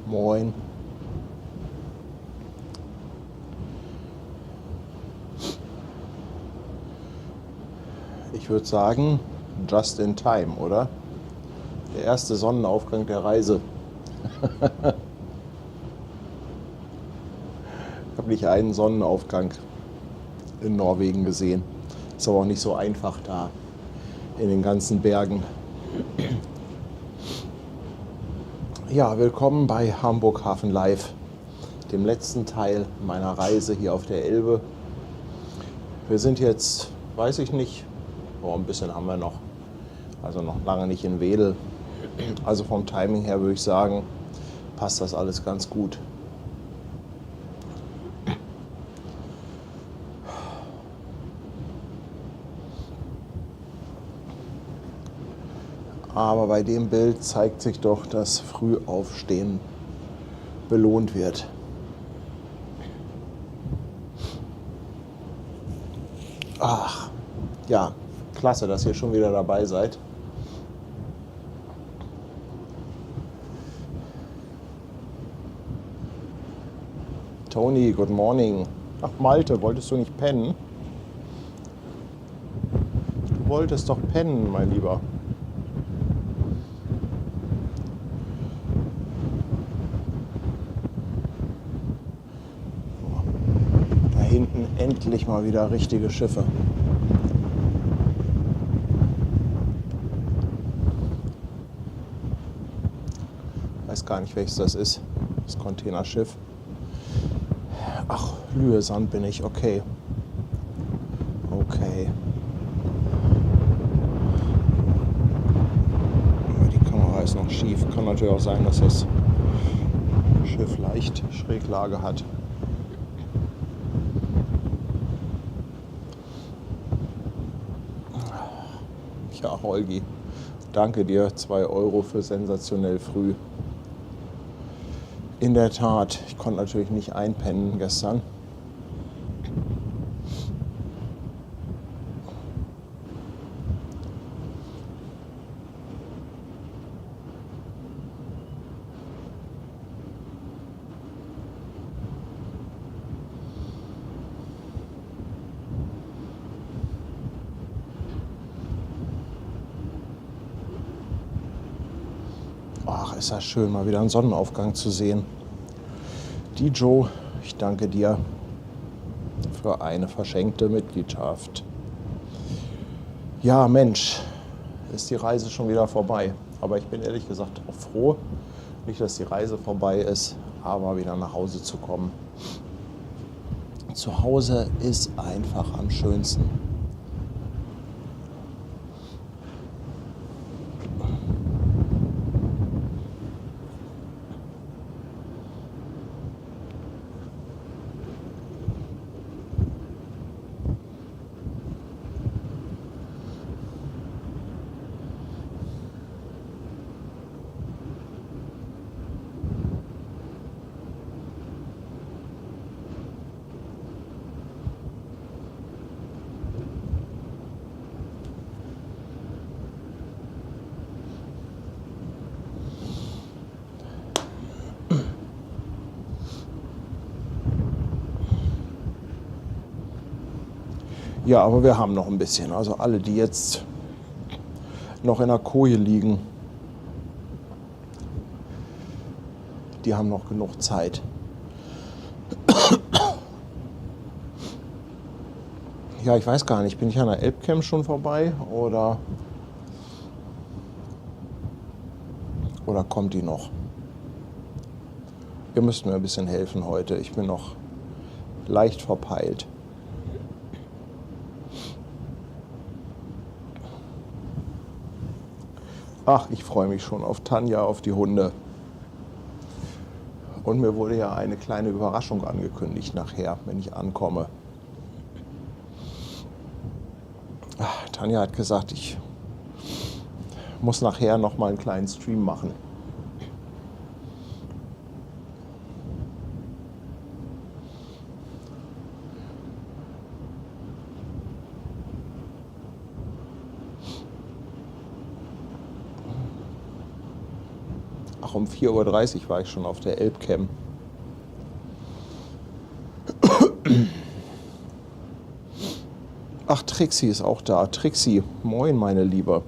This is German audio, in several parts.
Moin. Ich würde sagen, just in time, oder? Der erste Sonnenaufgang der Reise. Ich habe nicht einen Sonnenaufgang in Norwegen gesehen. Ist aber auch nicht so einfach da in den ganzen Bergen. Ja, willkommen bei Hamburg Hafen Live, dem letzten Teil meiner Reise hier auf der Elbe. Wir sind jetzt, weiß ich nicht, ein bisschen haben wir noch, also noch lange nicht in Wedel. Also vom Timing her würde ich sagen, passt das alles ganz gut. Aber bei dem Bild zeigt sich doch, dass Frühaufstehen belohnt wird. Ach, ja, klasse, dass ihr schon wieder dabei seid. Tony, good morning. Ach Malte, wolltest du nicht pennen? Du wolltest doch pennen, mein Lieber. Da hinten endlich mal wieder richtige Schiffe. Ich weiß gar nicht, welches das ist. Das Containerschiff. Ach, Lüesand bin ich, okay. Okay. Die Kamera ist noch schief. Kann natürlich auch sein, dass das Schiff leicht Schräglage hat. Ja, Holgi, danke dir. 2 Euro für sensationell früh. In der Tat, ich konnte natürlich nicht einpennen gestern. Ach, ist das schön, mal wieder einen Sonnenaufgang zu sehen. Die Joe, ich danke dir für eine verschenkte Mitgliedschaft. Ja, Mensch, ist die Reise schon wieder vorbei. Aber ich bin ehrlich gesagt auch froh, nicht, dass die Reise vorbei ist, aber wieder nach Hause zu kommen. Zu Hause ist einfach am schönsten. Ja, aber wir haben noch ein bisschen. Also alle, die jetzt noch in der Koje liegen, die haben noch genug Zeit. Ja, ich weiß gar nicht, bin ich an der Elbcamp schon vorbei oder kommt die noch? Ihr müsst mir ein bisschen helfen heute. Ich bin noch leicht verpeilt. Ach, ich freue mich schon auf Tanja, auf die Hunde. Und mir wurde ja eine kleine Überraschung angekündigt nachher, wenn ich ankomme. Ach, Tanja hat gesagt, ich muss nachher noch mal einen kleinen Stream machen. Ach, um 4:30 Uhr war ich schon auf der Elbcam. Ach, Trixie ist auch da. Trixie, moin meine Liebe.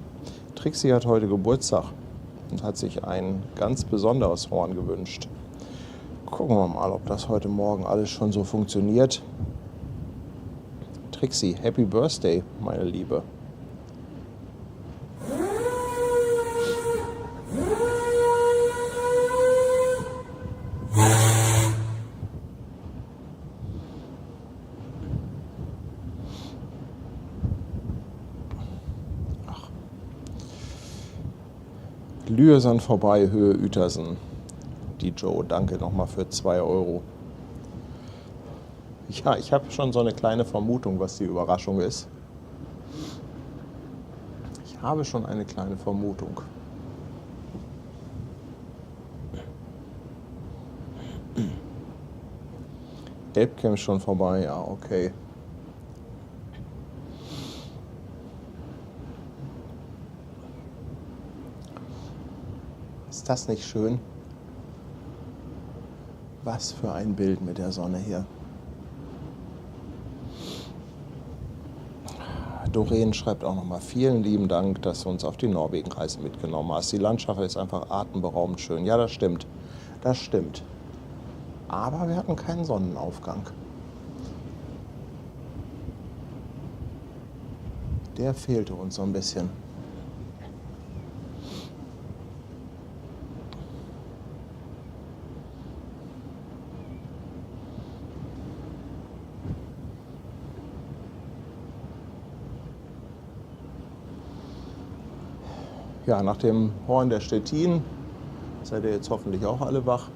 Trixie hat heute Geburtstag und hat sich ein ganz besonderes Horn gewünscht. Gucken wir mal, ob das heute Morgen alles schon so funktioniert. Trixie, Happy Birthday, meine Liebe. Lüesan vorbei, Höhe Uetersen. Die Joe, danke nochmal für 2 Euro. Ja, ich habe schon so eine kleine Vermutung, was die Überraschung ist. Ich habe schon eine kleine Vermutung. Elbcam schon vorbei, ja, okay. Ist das nicht schön? Was für ein Bild mit der Sonne hier. Doreen schreibt auch nochmal, vielen lieben Dank, dass du uns auf die Norwegen-Reise mitgenommen hast. Die Landschaft ist einfach atemberaubend schön. Ja, das stimmt. Das stimmt. Aber wir hatten keinen Sonnenaufgang. Der fehlte uns so ein bisschen. Ja, nach dem Horn der Stettin seid ihr jetzt hoffentlich auch alle wach.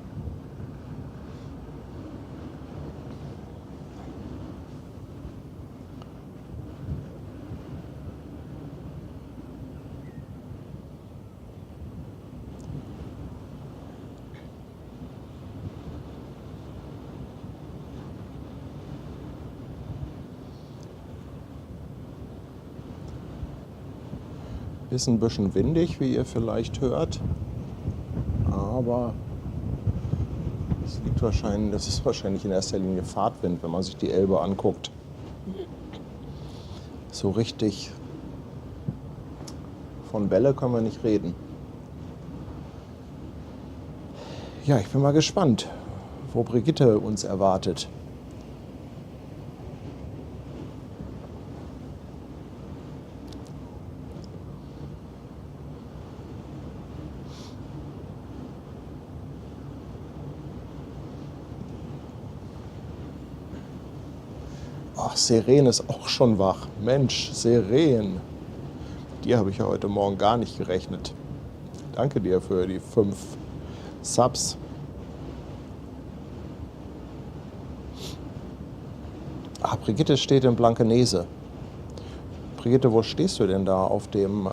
Ist ein bisschen windig, wie ihr vielleicht hört, aber das ist wahrscheinlich in erster Linie Fahrtwind, wenn man sich die Elbe anguckt. So richtig von Welle können wir nicht reden. Ja, ich bin mal gespannt, wo Brigitte uns erwartet. Ach, Seren ist auch schon wach. Mensch, Seren. Die habe ich ja heute Morgen gar nicht gerechnet. Danke dir für die 5 Subs. Ah, Brigitte steht in Blankenese. Brigitte, wo stehst du denn da? Auf dem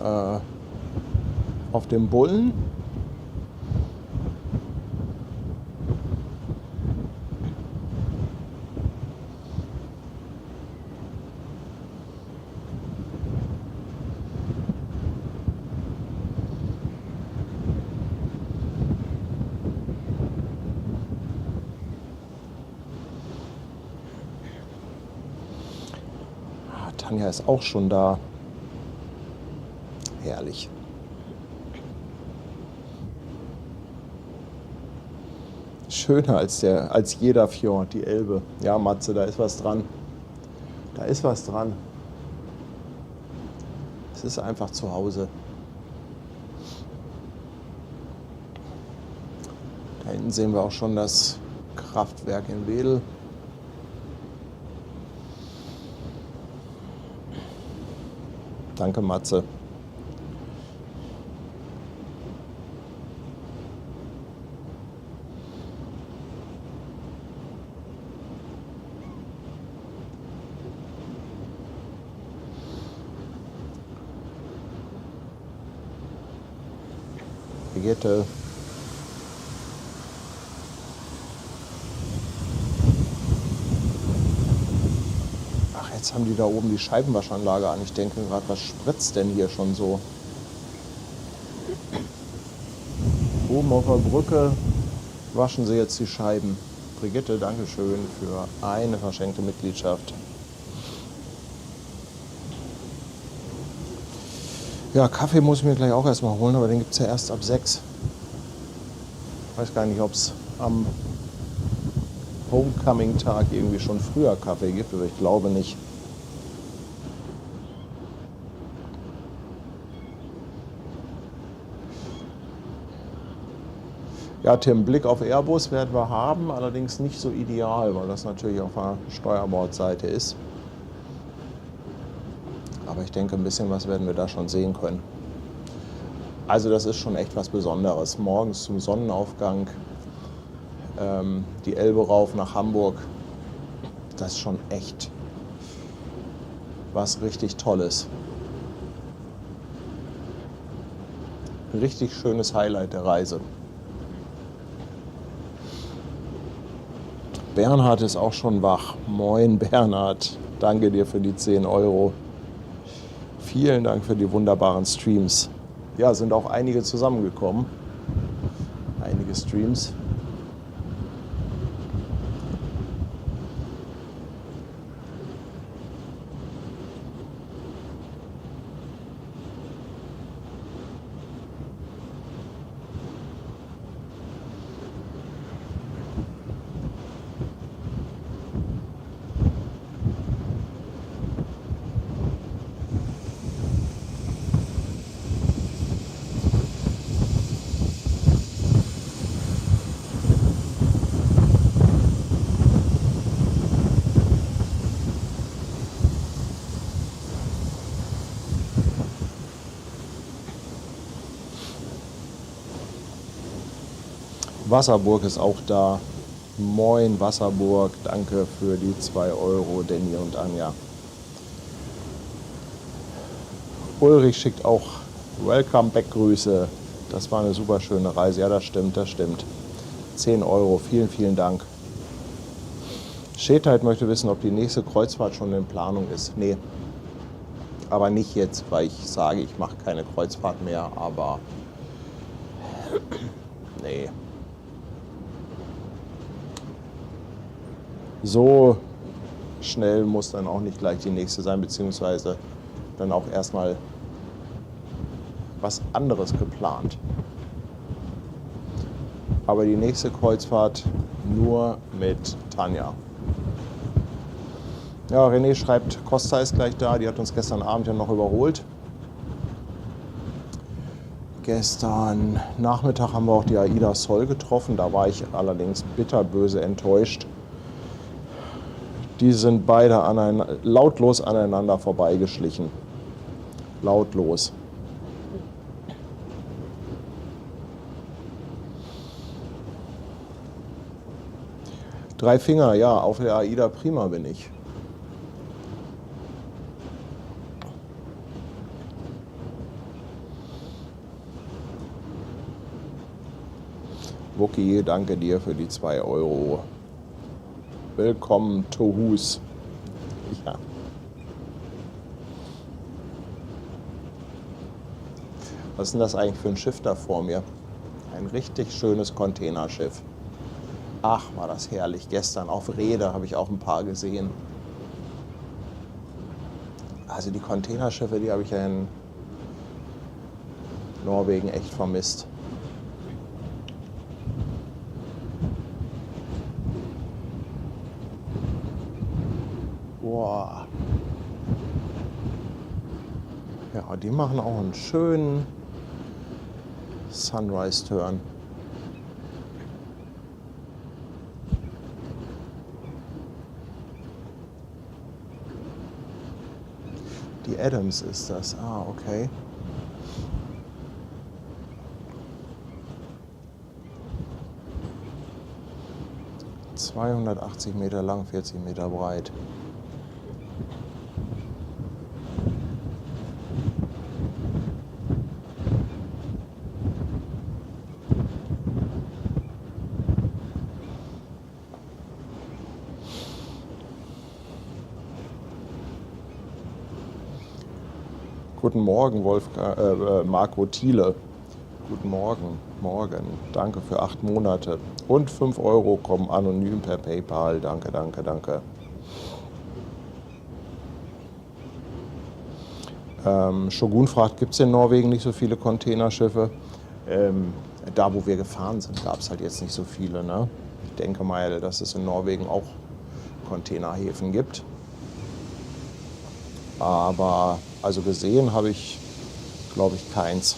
Bullen? Tanja ist auch schon da. Herrlich. Schöner als jeder Fjord, die Elbe. Ja, Matze, da ist was dran. Da ist was dran. Es ist einfach zu Hause. Da hinten sehen wir auch schon das Kraftwerk in Wedel. Danke, Matze. Brigitte. Jetzt haben die da oben die Scheibenwaschanlage an. Ich denke gerade, was spritzt denn hier schon so? Oben auf der Brücke waschen sie jetzt die Scheiben. Brigitte, Dankeschön für eine verschenkte Mitgliedschaft. Ja, Kaffee muss ich mir gleich auch erstmal holen, aber den gibt es ja erst ab 6. Ich weiß gar nicht, ob es am Homecoming-Tag irgendwie schon früher Kaffee gibt, aber ich glaube nicht. Ja, Tim, Blick auf Airbus werden wir haben, allerdings nicht so ideal, weil das natürlich auf der Steuerbordseite ist. Aber ich denke, ein bisschen was werden wir da schon sehen können. Also das ist schon echt was Besonderes. Morgens zum Sonnenaufgang die Elbe rauf nach Hamburg, das ist schon echt was richtig Tolles. Ein richtig schönes Highlight der Reise. Bernhard ist auch schon wach. Moin Bernhard, danke dir für die 10 Euro. Vielen Dank für die wunderbaren Streams. Ja, sind auch einige zusammengekommen. Einige Streams. Wasserburg ist auch da. Moin Wasserburg, danke für die 2 Euro, Danny und Anja. Ulrich schickt auch Welcome Back Grüße. Das war eine super schöne Reise. Ja, das stimmt, das stimmt. 10 Euro, vielen, vielen Dank. Schädheit möchte wissen, ob die nächste Kreuzfahrt schon in Planung ist. Nee, aber nicht jetzt, weil ich sage, ich mache keine Kreuzfahrt mehr, aber nee. So schnell muss dann auch nicht gleich die nächste sein, beziehungsweise dann auch erstmal was anderes geplant. Aber die nächste Kreuzfahrt nur mit Tanja. Ja, René schreibt, Costa ist gleich da, die hat uns gestern Abend ja noch überholt. Gestern Nachmittag haben wir auch die Aida Sol getroffen, da war ich allerdings bitterböse enttäuscht. Die sind beide lautlos aneinander vorbeigeschlichen. Lautlos. Drei Finger, ja, auf der Aida Prima bin ich. Wookie, danke dir für die 2 Euro. Willkommen to Hus. Ja. Was ist denn das eigentlich für ein Schiff da vor mir? Ein richtig schönes Containerschiff. Ach, war das herrlich. Gestern auf Rede habe ich auch ein paar gesehen. Also die Containerschiffe, die habe ich ja in Norwegen echt vermisst. Boah. Ja, die machen auch einen schönen Sunrise-Turn. Die Adams ist das. Ah, okay. ...280 Meter lang, 40 Meter breit. Guten Morgen, Marco Thiele. Guten Morgen. Morgen. Danke für 8 Monate. Und 5 Euro kommen anonym per PayPal. Danke, danke, danke. Shogun fragt, gibt es in Norwegen nicht so viele Containerschiffe? Da, wo wir gefahren sind, gab es halt jetzt nicht so viele. Ne? Ich denke mal, dass es in Norwegen auch Containerhäfen gibt. Aber also gesehen habe ich, glaube ich, keins.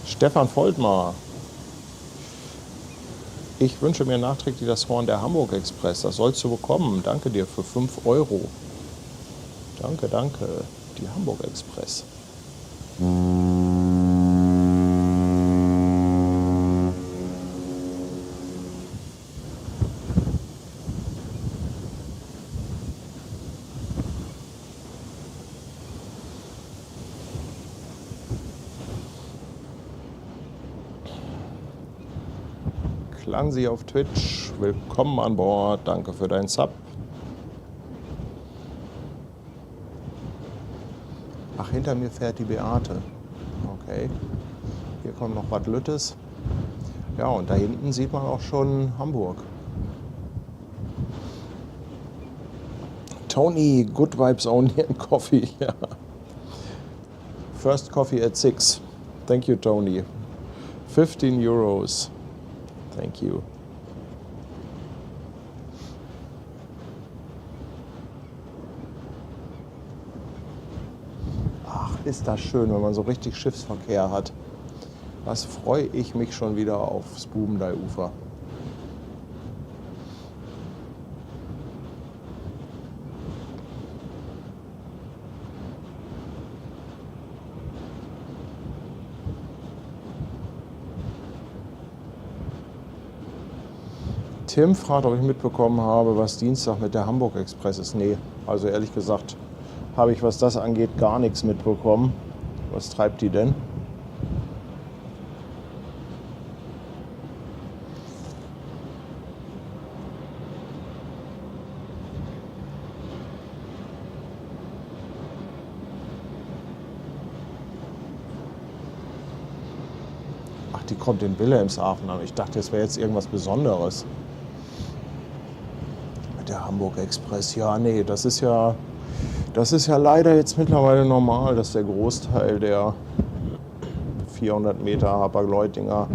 Stefan Voltmar. Ich wünsche mir nachträglich das Horn der Hamburg Express. Das sollst du bekommen. Danke dir für 5 Euro. Danke, danke. Die Hamburg Express. Klansi auf Twitch, willkommen an Bord, danke für deinen Sub. Ach, hinter mir fährt die Beate. Okay, hier kommt noch Bad Lüttes. Ja, und da hinten sieht man auch schon Hamburg. Tony, good vibes only and coffee. Ja. First coffee at 6. Thank you, Tony. 15 Euros. Thank you. Ach, ist das schön, wenn man so richtig Schiffsverkehr hat. Was freue ich mich schon wieder aufs Bubendei-Ufer. Tim fragt, ob ich mitbekommen habe, was Dienstag mit der Hamburg Express ist. Nee, also ehrlich gesagt habe ich, was das angeht, gar nichts mitbekommen. Was treibt die denn? Ach, die kommt in Wilhelmshaven an. Ich dachte, es wäre jetzt irgendwas Besonderes. Der Hamburg Express, ja, nee, das ist ja leider jetzt mittlerweile normal, dass der Großteil der 400 Meter Hapag-Lloyd-Dinger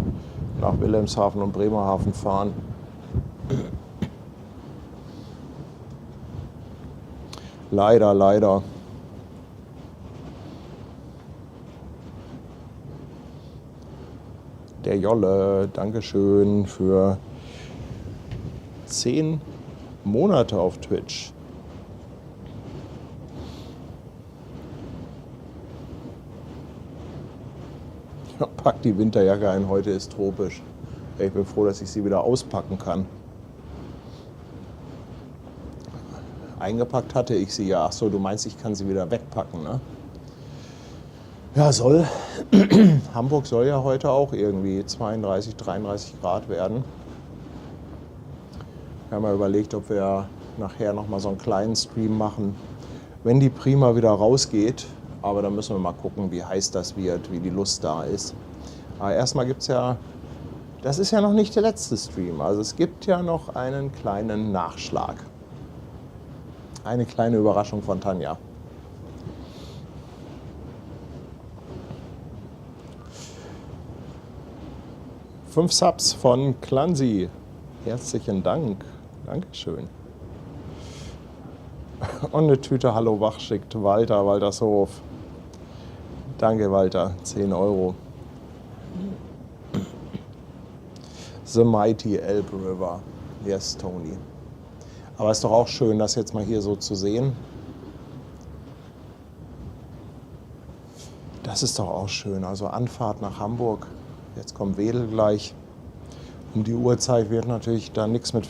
nach Wilhelmshaven und Bremerhaven fahren. Leider, leider. Der Jolle, Dankeschön für 10 Monate auf Twitch. Ja, pack die Winterjacke ein, heute ist tropisch. Ich bin froh, dass ich sie wieder auspacken kann. Eingepackt hatte ich sie ja. Ach so, du meinst, ich kann sie wieder wegpacken, ne? Ja, soll. Hamburg soll ja heute auch irgendwie 32, 33 Grad werden. Wir haben ja überlegt, ob wir nachher nochmal so einen kleinen Stream machen, wenn die Prima wieder rausgeht. Aber da müssen wir mal gucken, wie heiß das wird, wie die Lust da ist. Aber erstmal gibt es ja, das ist ja noch nicht der letzte Stream. Also es gibt ja noch einen kleinen Nachschlag. Eine kleine Überraschung von Tanja. Fünf Subs von Klansi. Herzlichen Dank. Dankeschön. Und eine Tüte Hallo Wach schickt Walter, Waltershof. Danke, Walter. 10 Euro. The Mighty Elbe River. Yes, Tony. Aber ist doch auch schön, das jetzt mal hier so zu sehen. Das ist doch auch schön. Also Anfahrt nach Hamburg. Jetzt kommt Wedel gleich. Um die Uhrzeit wird natürlich da nichts mit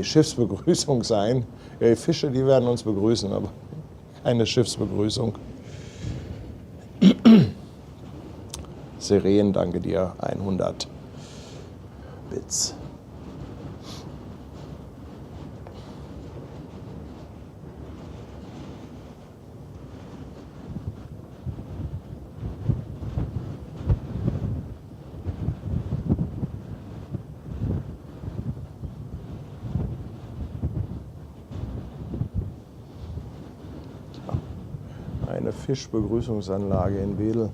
Schiffsbegrüßung sein. Ja, die Fische, die werden uns begrüßen, aber keine Schiffsbegrüßung. Seren, danke dir, 100 Bits. Fischbegrüßungsanlage in Wedel.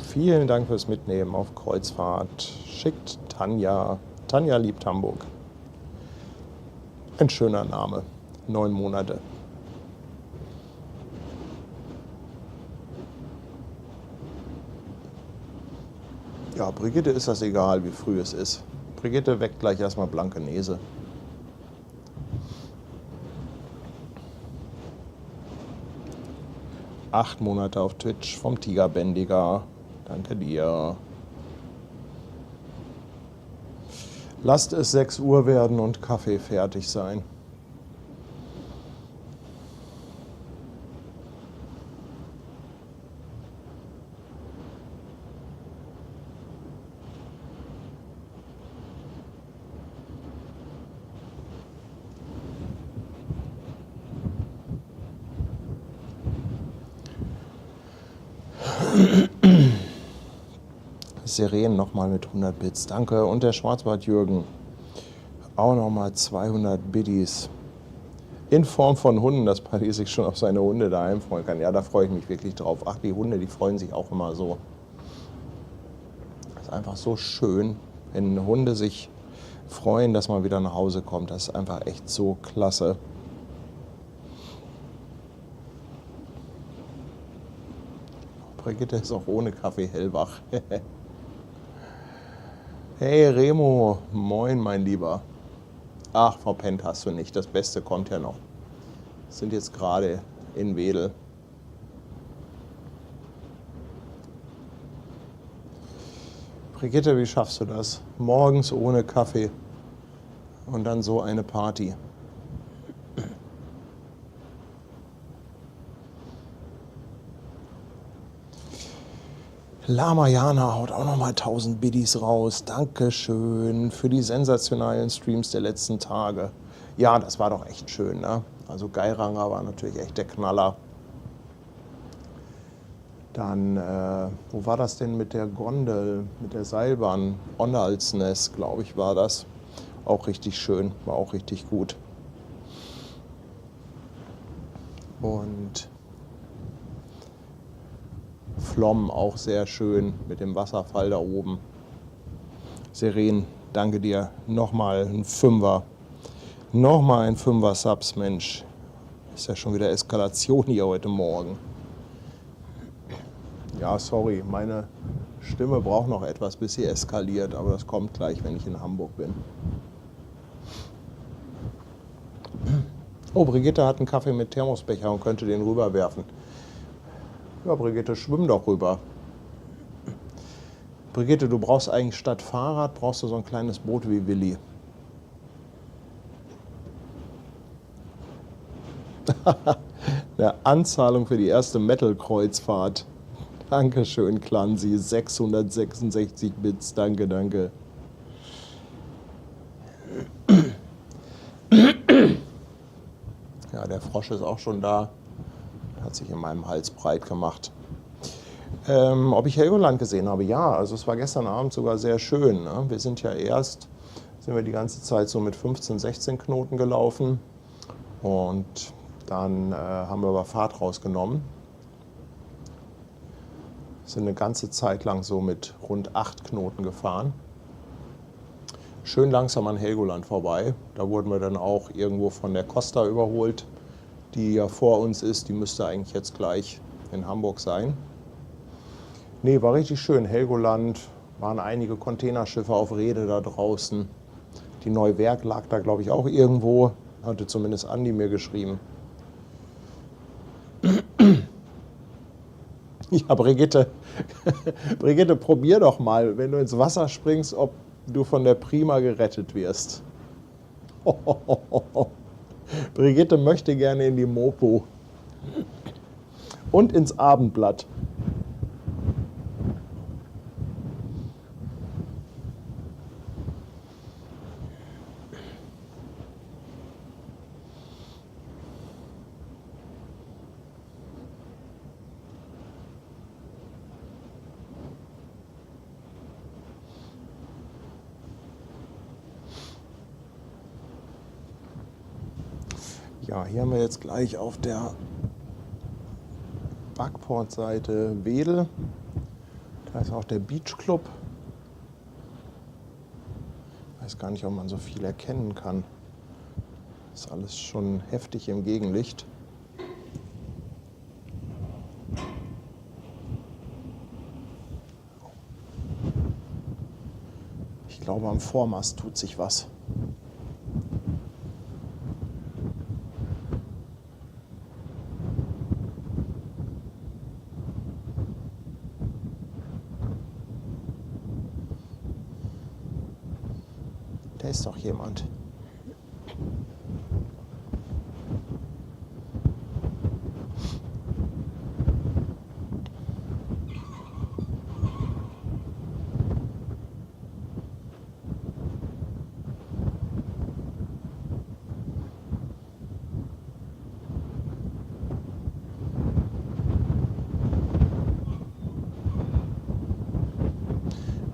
Vielen Dank fürs Mitnehmen auf Kreuzfahrt. Schickt Tanja. Tanja liebt Hamburg. Ein schöner Name. 9 Monate. Ja, Brigitte ist das egal, wie früh es ist. Brigitte weckt gleich erstmal Blankenese. Acht Monate auf Twitch vom Tigerbändiger. Danke dir. Lasst es 6 Uhr werden und Kaffee fertig sein. Seren nochmal mit 100 Bits, danke. Und der Schwarzbart Jürgen auch nochmal 200 Biddies. In Form von Hunden, dass Paddy sich schon auf seine Hunde daheim freuen kann. Ja, da freue ich mich wirklich drauf. Ach, die Hunde, die freuen sich auch immer so. Das ist einfach so schön, wenn Hunde sich freuen, dass man wieder nach Hause kommt. Das ist einfach echt so klasse. Brigitte ist auch ohne Kaffee hellwach. Hey Remo, moin mein Lieber. Ach, verpennt hast du nicht, das Beste kommt ja noch. Wir sind jetzt gerade in Wedel. Brigitte, wie schaffst du das? Morgens ohne Kaffee und dann so eine Party. Lama Jana haut auch nochmal 1000 Biddies raus. Dankeschön für die sensationalen Streams der letzten Tage. Ja, das war doch echt schön, ne? Also Geiranger war natürlich echt der Knaller. Dann, wo war das denn mit der Gondel, mit der Seilbahn? Onnalsnes, glaube ich, war das. Auch richtig schön, war auch richtig gut. Und Flom auch sehr schön mit dem Wasserfall da oben. Seren, danke dir. Nochmal ein Fünfer. Nochmal ein Fünfer Subs, Mensch. Ist ja schon wieder Eskalation hier heute Morgen. Ja, sorry, meine Stimme braucht noch etwas, bis sie eskaliert, aber das kommt gleich, wenn ich in Hamburg bin. Oh, Brigitte hat einen Kaffee mit Thermosbecher und könnte den rüberwerfen. Ja, Brigitte, schwimm doch rüber. Brigitte, du brauchst eigentlich statt Fahrrad, brauchst du so ein kleines Boot wie Willi. Eine Anzahlung für die erste Metal-Kreuzfahrt. Dankeschön, Clancy. 666 Bits, danke, danke. Ja, der Frosch ist auch schon da. Hat sich in meinem Hals breit gemacht. Ob ich Helgoland gesehen habe? Ja, also es war gestern Abend sogar sehr schön. Ne? Wir sind ja sind wir die ganze Zeit so mit 15, 16 Knoten gelaufen und dann haben wir aber Fahrt rausgenommen. Sind eine ganze Zeit lang so mit rund 8 Knoten gefahren. Schön langsam an Helgoland vorbei. Da wurden wir dann auch irgendwo von der Costa überholt, die ja vor uns ist. Die müsste eigentlich jetzt gleich in Hamburg sein. Nee, war richtig schön. Helgoland, waren einige Containerschiffe auf Rede da draußen. Die Neuwerk lag da, glaube ich, auch irgendwo. Hatte zumindest Andi mir geschrieben. Ja, Brigitte, Brigitte, probier doch mal, wenn du ins Wasser springst, ob du von der Prima gerettet wirst. Brigitte möchte gerne in die Mopo und ins Abendblatt. Ja, hier haben wir jetzt gleich auf der Backport-Seite Wedel. Da ist auch der Beach Club. Ich weiß gar nicht, ob man so viel erkennen kann. Ist alles schon heftig im Gegenlicht. Ich glaube, am Vormast tut sich was. Da ist doch jemand.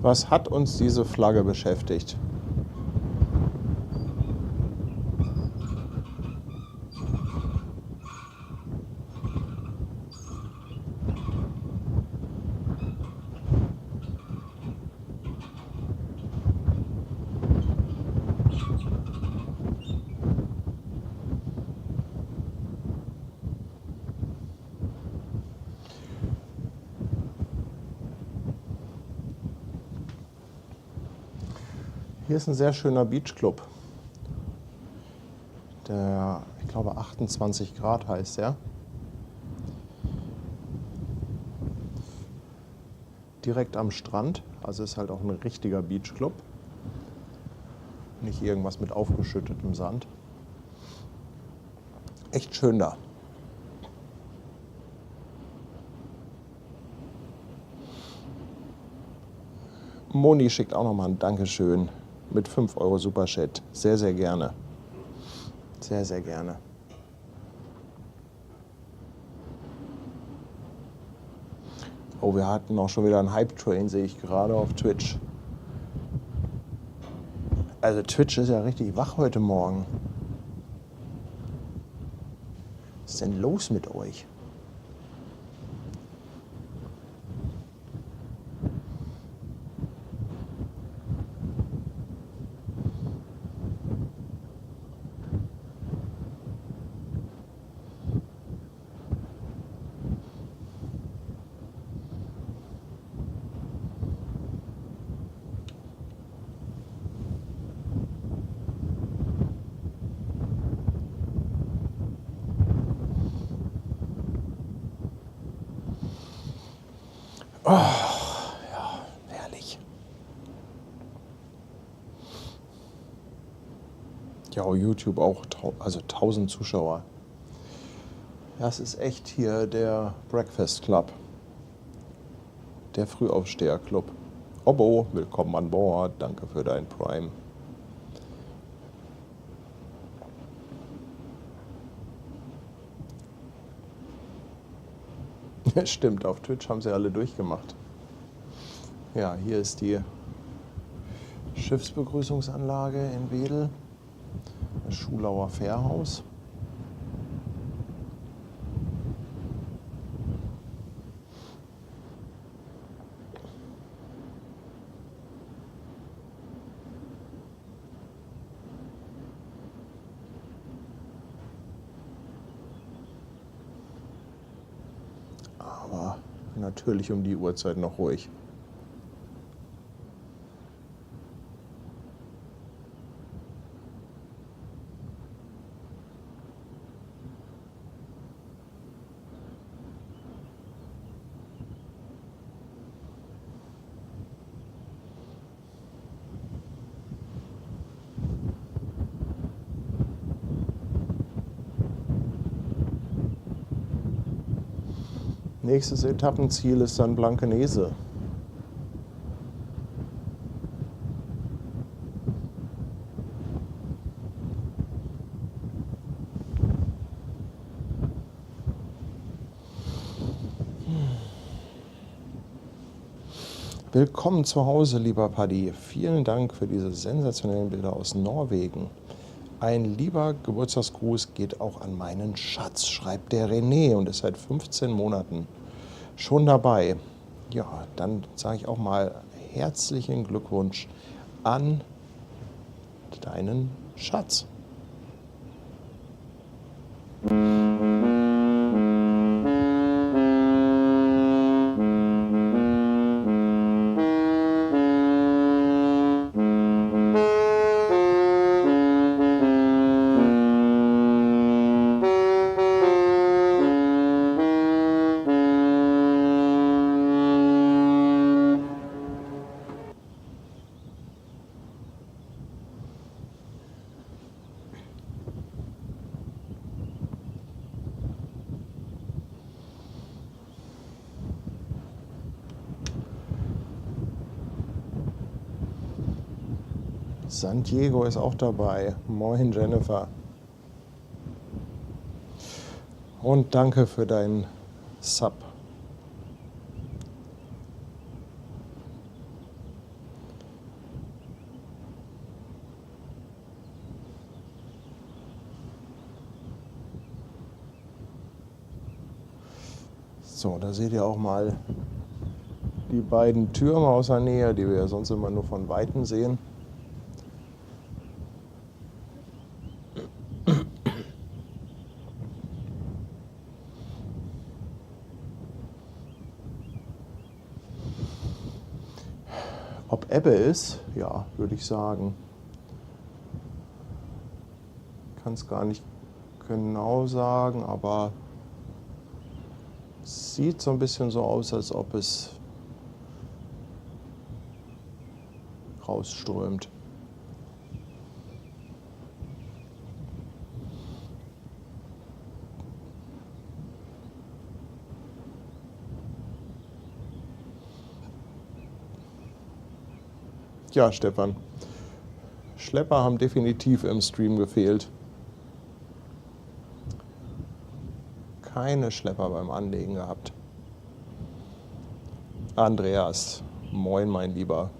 Was hat uns diese Flagge beschäftigt? Hier ist ein sehr schöner Beachclub. Der, ich glaube 28 Grad heißt er. Direkt am Strand, also ist halt auch ein richtiger Beachclub. Nicht irgendwas mit aufgeschüttetem Sand. Echt schön da. Moni schickt auch nochmal ein Dankeschön mit 5 Euro Superchat. Sehr, sehr gerne. Sehr, sehr gerne. Oh, wir hatten auch schon wieder einen Hype-Train, sehe ich gerade auf Twitch. Also Twitch ist ja richtig wach heute Morgen. Was ist denn los mit euch? Ja, YouTube auch, also 1000 Zuschauer. Das ist echt hier der Breakfast Club. Der Frühaufsteher-Club. Obbo, willkommen an Bord. Danke für dein Prime. Stimmt, auf Twitch haben sie alle durchgemacht. Ja, hier ist die Schiffsbegrüßungsanlage in Wedel. Das Schulauer Fährhaus. Aber natürlich um die Uhrzeit noch ruhig. Nächstes Etappenziel ist dann Blankenese. Willkommen zu Hause, lieber Paddy. Vielen Dank für diese sensationellen Bilder aus Norwegen. Ein lieber Geburtstagsgruß geht auch an meinen Schatz, schreibt der René und ist seit 15 Monaten schon dabei. Ja, dann sage ich auch mal herzlichen Glückwunsch an deinen Schatz. San Diego ist auch dabei. Moin Jennifer. Und danke für deinen Sub. So, da seht ihr auch mal die beiden Türme aus der Nähe, die wir ja sonst immer nur von Weitem sehen. Ob Ebbe ist? Ja, würde ich sagen. Kann es gar nicht genau sagen, aber es sieht so ein bisschen so aus, als ob es rausströmt. Ja, Stefan. Schlepper haben definitiv im Stream gefehlt. Keine Schlepper beim Anlegen gehabt. Andreas, moin mein Lieber.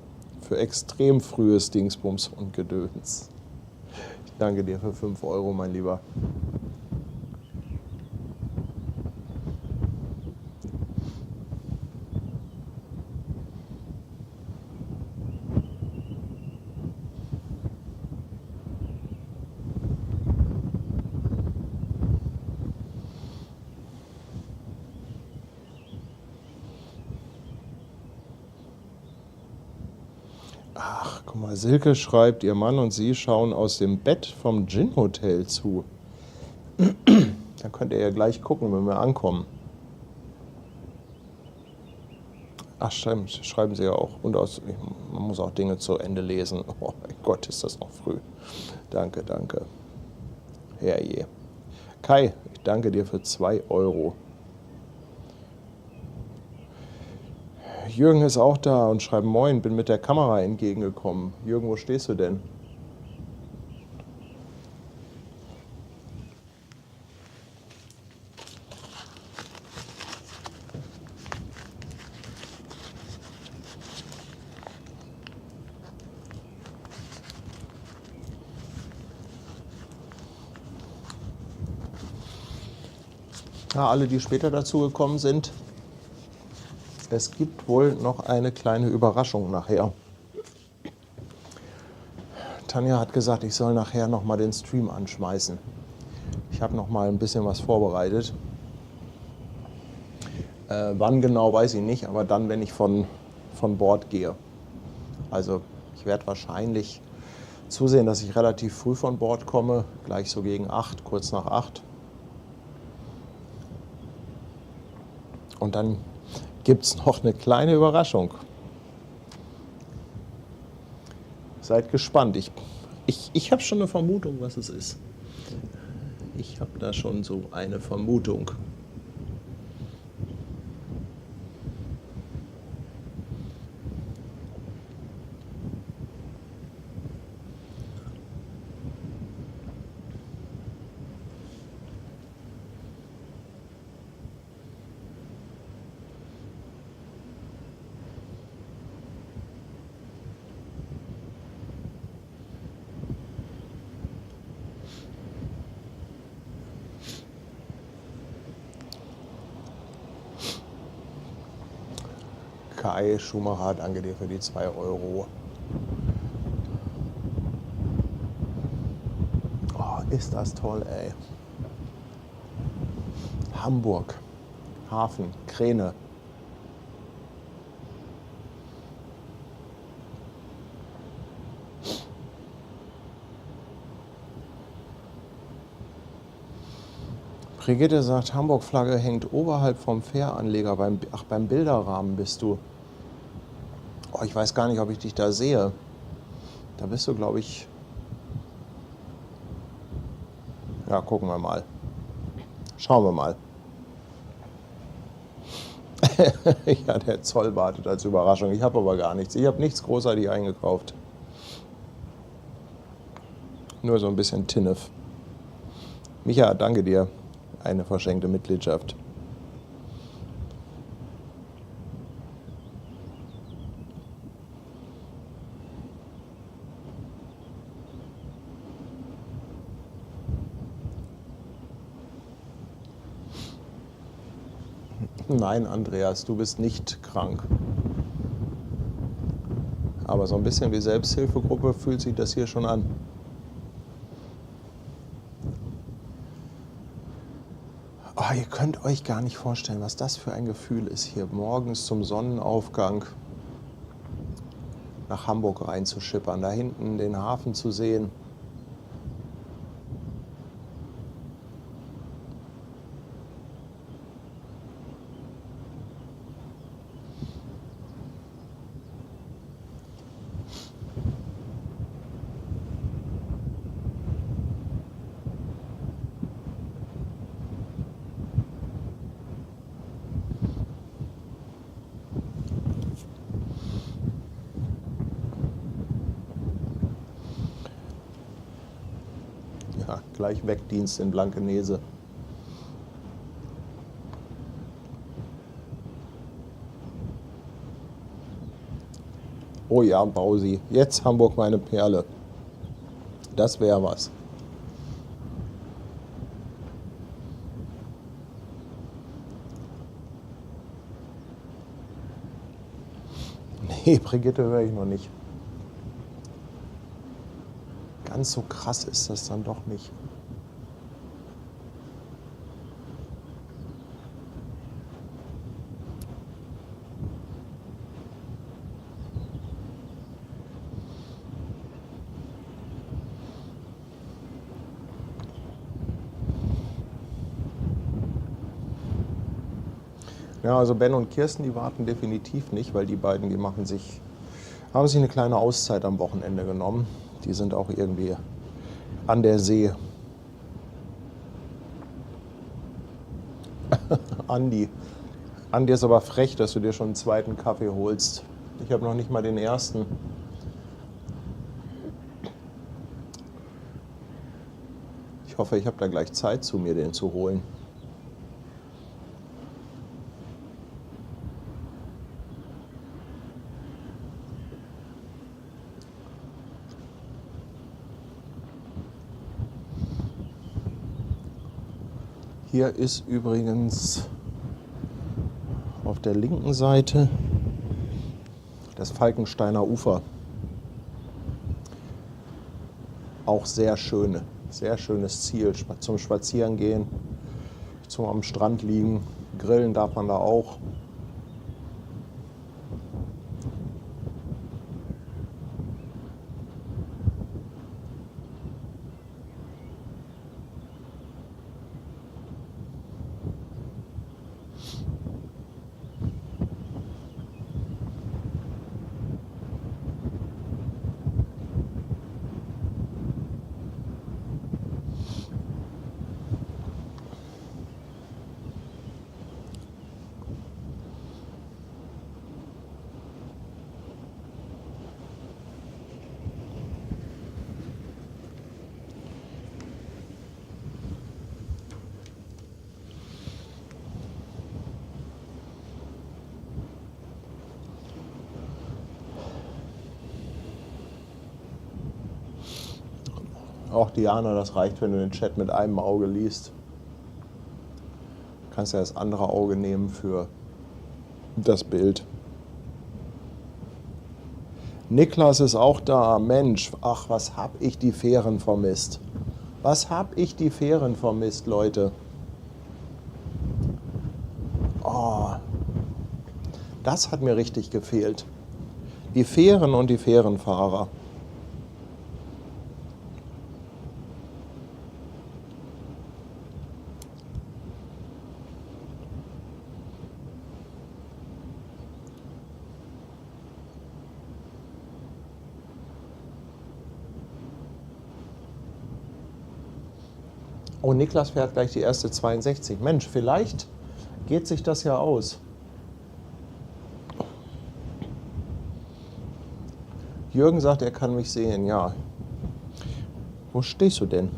Für extrem frühes Dingsbums und Gedöns. Ich danke dir für 5 Euro, mein Lieber. Ach, guck mal, Silke schreibt, ihr Mann und sie schauen aus dem Bett vom Gin Hotel zu. Dann könnt ihr ja gleich gucken, wenn wir ankommen. Ach, schreiben sie ja auch. Und man muss auch Dinge zu Ende lesen. Oh mein Gott, ist das noch früh. Danke, danke. Herrje. Kai, ich danke dir für 2 Euro. Jürgen ist auch da und schreibt, moin, bin mit der Kamera entgegengekommen. Jürgen, wo stehst du denn? Ja, alle, die später dazu gekommen sind, es gibt wohl noch eine kleine Überraschung nachher. Tanja hat gesagt, ich soll nachher noch mal den Stream anschmeißen. Ich habe noch mal ein bisschen was vorbereitet. Wann genau, weiß ich nicht, aber dann, wenn ich von Bord gehe. Also ich werde wahrscheinlich zusehen, dass ich relativ früh von Bord komme, gleich so gegen 8, kurz nach 8. Und dann gibt es noch eine kleine Überraschung. Seid gespannt. Ich habe schon eine Vermutung, was es ist. Ich habe da schon so eine Vermutung. Kai Schumacher, danke dir für die 2 Euro. Oh, ist das toll, ey. Hamburg, Hafen, Kräne. Brigitte sagt, Hamburg-Flagge hängt oberhalb vom Fähranleger. Beim Bilderrahmen bist du. Oh, ich weiß gar nicht, ob ich dich da sehe. Da bist du, glaube ich. Ja, gucken wir mal. Schauen wir mal. Ja, der Zoll wartet als Überraschung. Ich habe aber gar nichts. Ich habe nichts großartig eingekauft. Nur so ein bisschen Tinnef. Micha, danke dir. Eine verschenkte Mitgliedschaft. Nein, Andreas, du bist nicht krank. Aber so ein bisschen wie Selbsthilfegruppe fühlt sich das hier schon an. Oh, ihr könnt euch gar nicht vorstellen, was das für ein Gefühl ist, hier morgens zum Sonnenaufgang nach Hamburg reinzuschippern, da hinten den Hafen zu sehen. Ja, gleich Wegdienst in Blankenese. Oh ja, Bausi, jetzt Hamburg meine Perle. Das wäre was. Nee, Brigitte höre ich noch nicht. Ganz so krass ist das dann doch nicht. Ja, also Ben und Kirsten, die warten definitiv nicht, weil die beiden, die haben sich eine kleine Auszeit am Wochenende genommen. Die sind auch irgendwie an der See. Andi ist aber frech, dass du dir schon einen zweiten Kaffee holst. Ich habe noch nicht mal den ersten. Ich hoffe, ich habe da gleich Zeit zu, mir den zu holen. Hier ist übrigens auf der linken Seite das Falkensteiner Ufer. Auch sehr schönes Ziel zum Spazierengehen, zum am Strand liegen. Grillen darf man da auch. Auch Diana, das reicht, wenn du den Chat mit einem Auge liest. Du kannst ja das andere Auge nehmen für das Bild. Niklas ist auch da. Mensch, ach, was hab ich die Fähren vermisst. Was hab ich die Fähren vermisst, Leute. Oh, das hat mir richtig gefehlt. Die Fähren und die Fährenfahrer. Oh, Niklas fährt gleich die erste 62. Mensch, vielleicht geht sich das ja aus. Jürgen sagt, er kann mich sehen. Ja. Wo stehst du denn?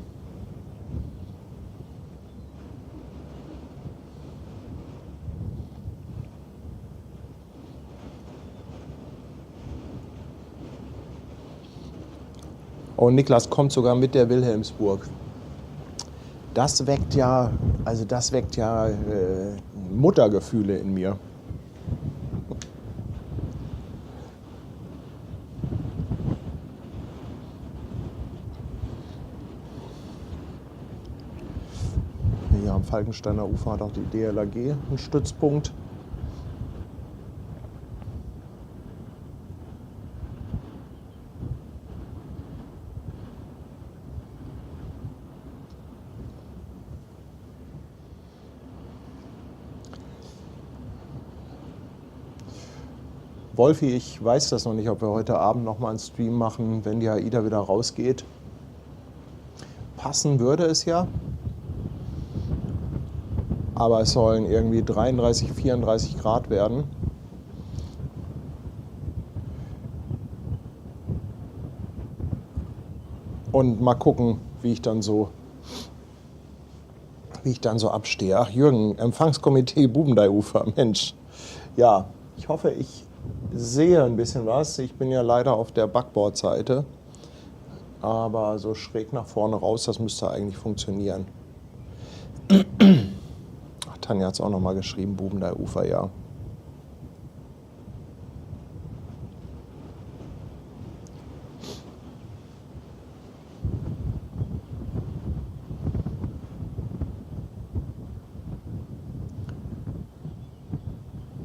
Oh, Niklas kommt sogar mit der Wilhelmsburg. Das weckt ja, Muttergefühle in mir. Hier am Falkensteiner Ufer hat auch die DLRG einen Stützpunkt. Wolfi, ich weiß das noch nicht, ob wir heute Abend noch mal einen Stream machen, wenn die AIDA wieder rausgeht. Passen würde es ja. Aber es sollen irgendwie 33, 34 Grad werden. Und mal gucken, wie ich dann so abstehe. Ach Jürgen, Empfangskomitee Bubendeiufer, Mensch. Ja, ich hoffe, ich sehe ein bisschen was. Ich bin ja leider auf der Backbordseite. Aber so schräg nach vorne raus, das müsste eigentlich funktionieren. Ach, Tanja hat es auch noch mal geschrieben, Bubendeiufer, ja.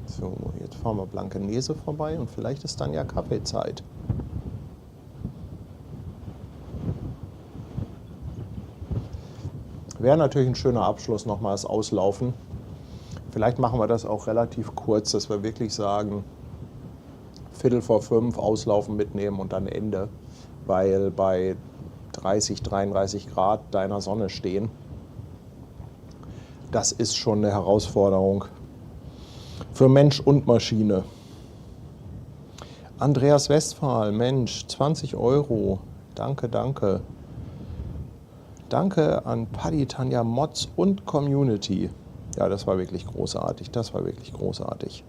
So, jetzt fahren wir Blankenese vorbei und vielleicht ist dann ja Kaffeezeit. Wäre natürlich ein schöner Abschluss, nochmal das Auslaufen. Vielleicht machen wir das auch relativ kurz, dass wir wirklich sagen, 4:45 Auslaufen mitnehmen und dann Ende. Weil bei 30, 33 Grad deiner Sonne stehen, das ist schon eine Herausforderung für Mensch und Maschine. Andreas Westphal, Mensch, 20 €. Danke, danke. Danke an Paddy, Tanja, Mods und Community. Ja, das war wirklich großartig. Das war wirklich großartig.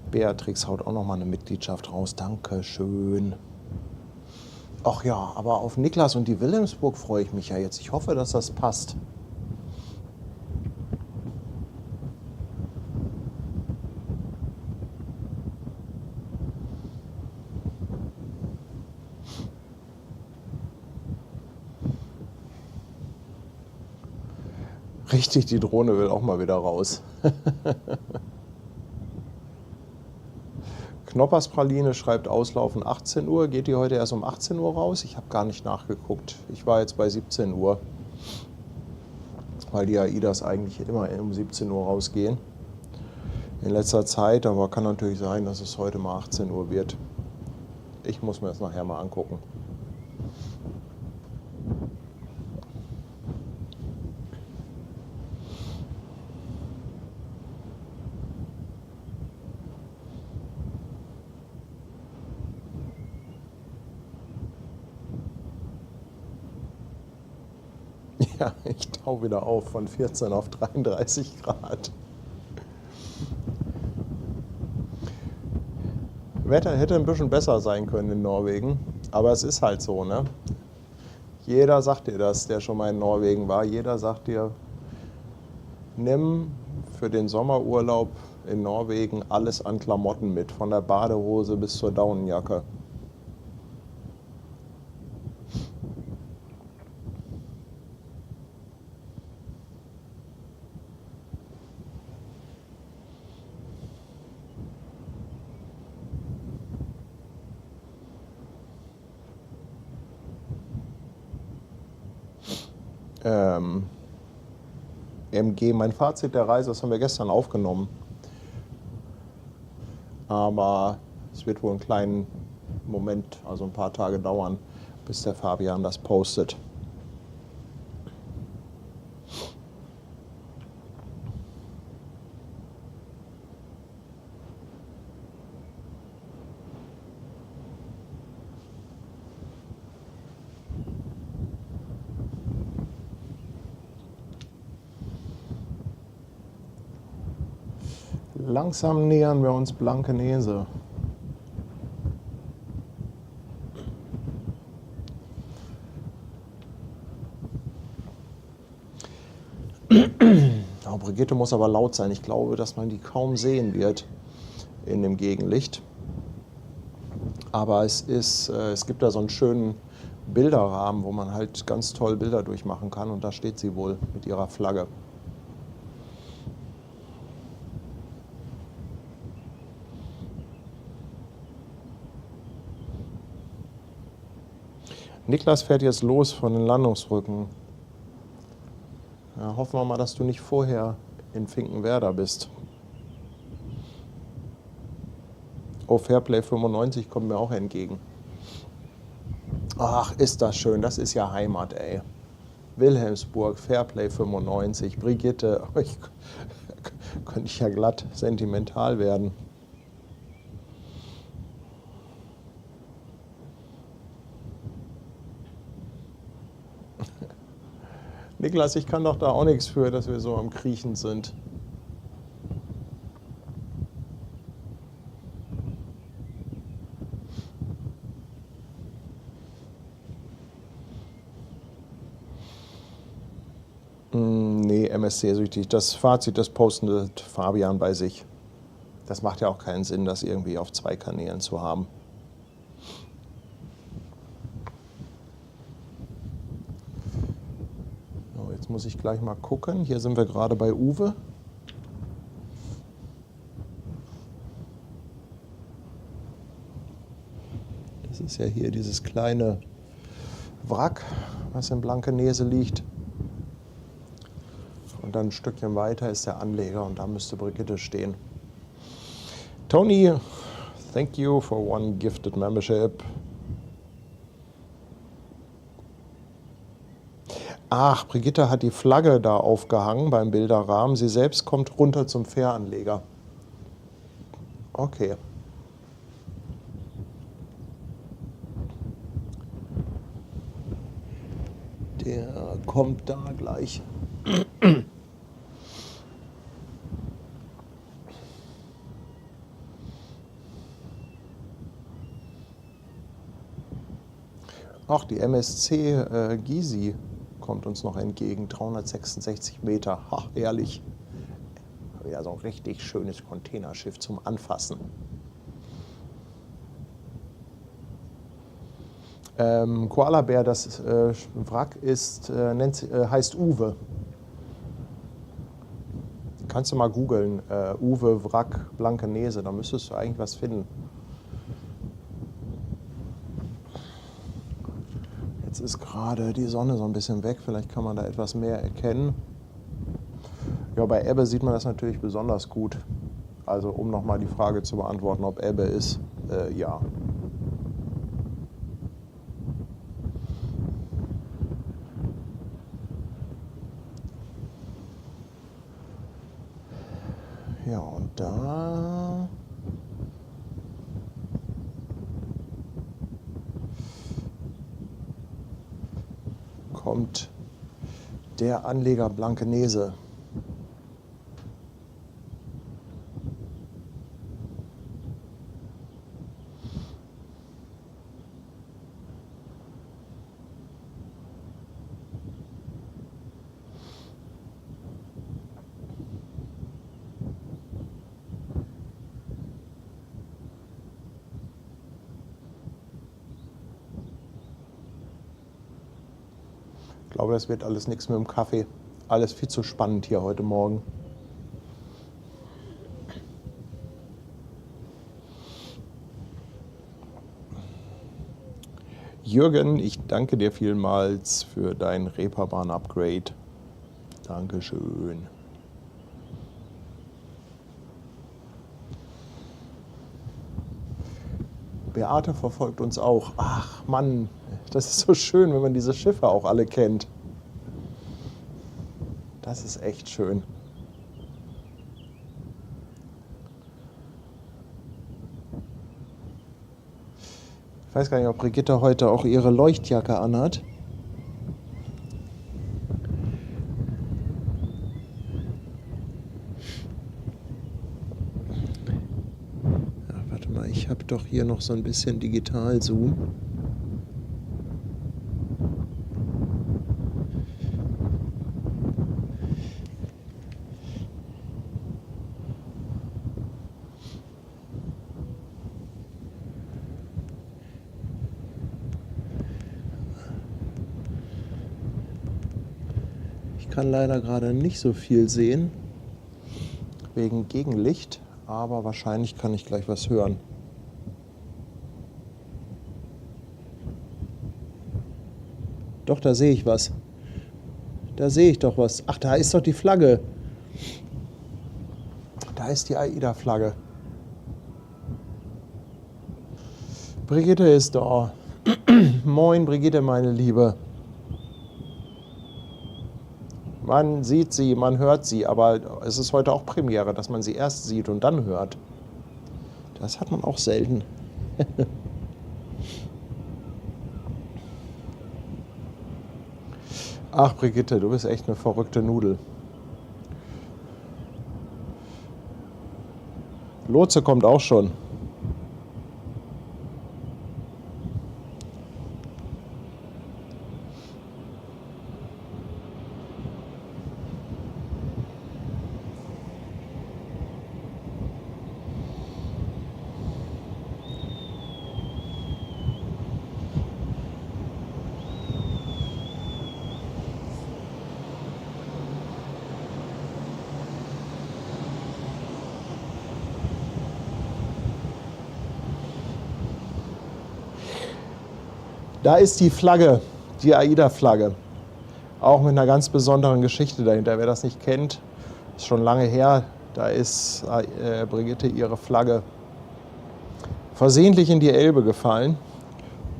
Beatrix haut auch noch mal eine Mitgliedschaft raus. Dankeschön. Ach ja, aber auf Niklas und die Wilhelmsburg freue ich mich ja jetzt. Ich hoffe, dass das passt. Richtig, die Drohne will auch mal wieder raus. Knopperspraline schreibt Auslaufen 18 Uhr. Geht die heute erst um 18 Uhr raus? Ich habe gar nicht nachgeguckt. Ich war jetzt bei 17 Uhr. Weil die AIDAs eigentlich immer um 17 Uhr rausgehen. In letzter Zeit, aber kann natürlich sein, dass es heute mal 18 Uhr wird. Ich muss mir das nachher mal angucken. Ja, ich tau wieder auf von 14 auf 33 Grad. Wetter hätte ein bisschen besser sein können in Norwegen, aber es ist halt so, ne? Jeder sagt dir das, der schon mal in Norwegen war. Jeder sagt dir, nimm für den Sommerurlaub in Norwegen alles an Klamotten mit, von der Badehose bis zur Daunenjacke. MG, mein Fazit der Reise, das haben wir gestern aufgenommen. Aber es wird wohl einen kleinen Moment, also ein paar Tage dauern, bis der Fabian das postet. Langsam nähern wir uns Blankenese. Oh, Brigitte muss aber laut sein. Ich glaube, dass man die kaum sehen wird in dem Gegenlicht. Aber es gibt da so einen schönen Bilderrahmen, wo man halt ganz toll Bilder durchmachen kann. Und da steht sie wohl mit ihrer Flagge. Niklas fährt jetzt los von den Landungsbrücken. Ja, hoffen wir mal, dass du nicht vorher in Finkenwerder bist. Oh, Fairplay 95 kommt mir auch entgegen. Ach, ist das schön. Das ist ja Heimat, ey. Wilhelmsburg, Fairplay 95, Brigitte. Könnte ich ja glatt sentimental werden. Niklas, ich kann doch da auch nichts für, dass wir so am Kriechen sind. Nee, MSC-süchtig. Das Fazit, das postet Fabian bei sich. Das macht ja auch keinen Sinn, das irgendwie auf 2 Kanälen zu haben. So, jetzt muss ich gleich mal gucken. Hier sind wir gerade bei Uwe. Das ist ja hier dieses kleine Wrack, was in Blankenese liegt. Und dann ein Stückchen weiter ist der Anleger und da müsste Brigitte stehen. Tony, thank you for one gifted membership. Ach, Brigitte hat die Flagge da aufgehangen beim Bilderrahmen. Sie selbst kommt runter zum Fähranleger. Okay. Der kommt da gleich. Ach, die MSC Gysi kommt uns noch entgegen. 366 Meter. Ha, herrlich. Ja, so ein richtig schönes Containerschiff zum Anfassen. Koala Bär, das Wrack heißt Uwe. Kannst du mal googeln, Uwe Wrack Blankenese, da müsstest du eigentlich was finden. Jetzt ist gerade die Sonne so ein bisschen weg, vielleicht kann man da etwas mehr erkennen. Ja, bei Ebbe sieht man das natürlich besonders gut. Also um nochmal die Frage zu beantworten, ob Ebbe ist, ja. Ja, und da kommt der Anleger Blankenese. glaube, das wird alles nichts mit dem Kaffee. Alles viel zu spannend hier heute Morgen. Jürgen, ich danke dir vielmals für dein Reeperbahn-Upgrade. Dankeschön. Beate verfolgt uns auch. Ach Mann, das ist so schön, wenn man diese Schiffe auch alle kennt. Das ist echt schön. Ich weiß gar nicht, ob Brigitte heute auch ihre Leuchtjacke anhat. Ja, warte mal, ich habe doch hier noch so ein bisschen Digital-Zoom. Ich kann leider gerade nicht so viel sehen, wegen Gegenlicht, aber wahrscheinlich kann ich gleich was hören. Doch, da sehe ich was. Da sehe ich doch was. Ach, da ist doch die Flagge. Da ist die AIDA-Flagge. Brigitte ist da. Moin, Brigitte, meine Liebe. Man sieht sie, man hört sie, aber es ist heute auch Premiere, dass man sie erst sieht und dann hört. Das hat man auch selten. Ach, Brigitte, du bist echt eine verrückte Nudel. Lotse kommt auch schon. Da ist die Flagge, die AIDA-Flagge. Auch mit einer ganz besonderen Geschichte dahinter. Wer das nicht kennt, ist schon lange her. Da ist Brigitte ihre Flagge versehentlich in die Elbe gefallen.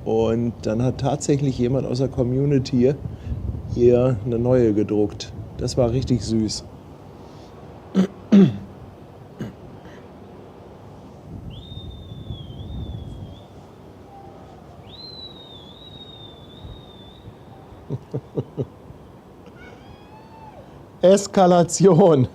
Und dann hat tatsächlich jemand aus der Community ihr eine neue gedruckt. Das war richtig süß. Eskalation.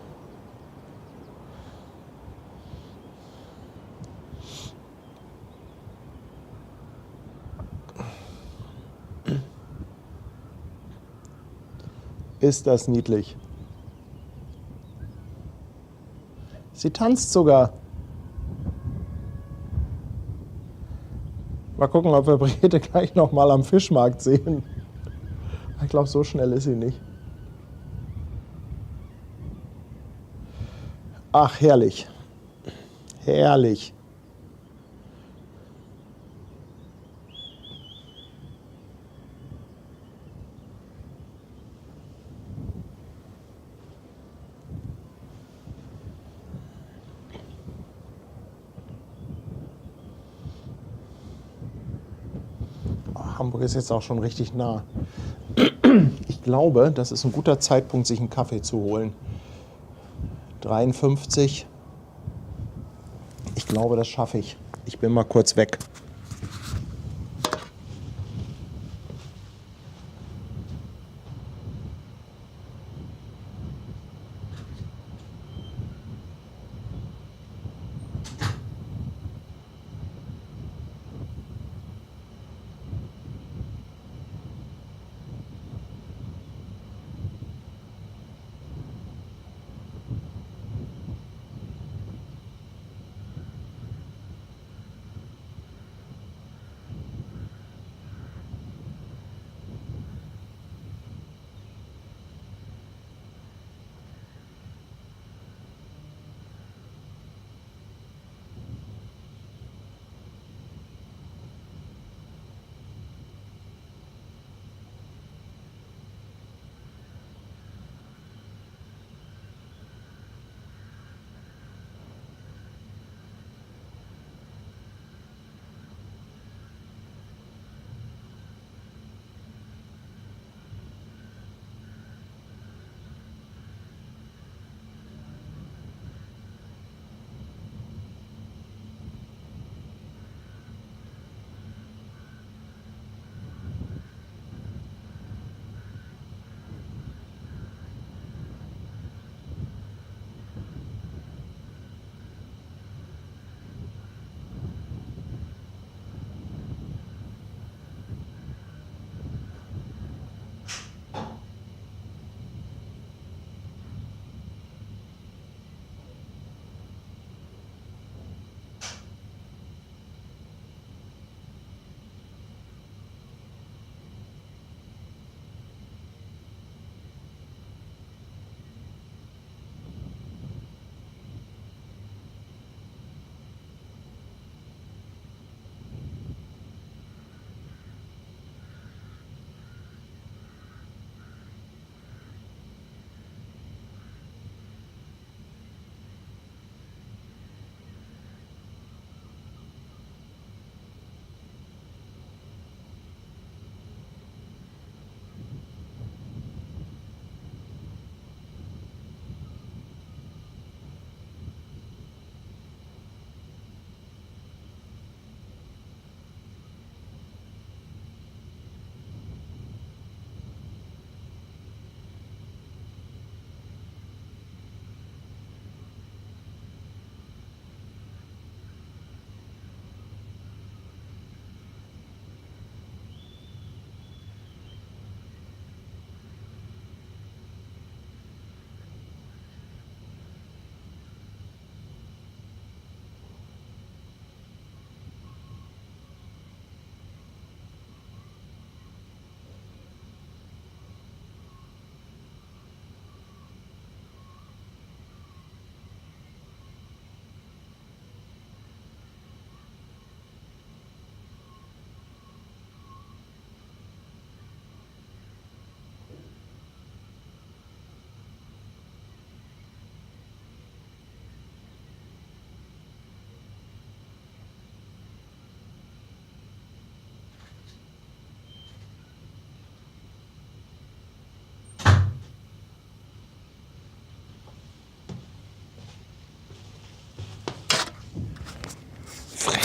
Ist das niedlich. Sie tanzt sogar. Mal gucken, ob wir Brigitte gleich noch mal am Fischmarkt sehen. Ich glaube, so schnell ist sie nicht. Ach, herrlich. Herrlich. Hamburg ist jetzt auch schon richtig nah. Ich glaube, das ist ein guter Zeitpunkt, sich einen Kaffee zu holen. 53. Ich glaube, das schaffe ich. Ich bin mal kurz weg.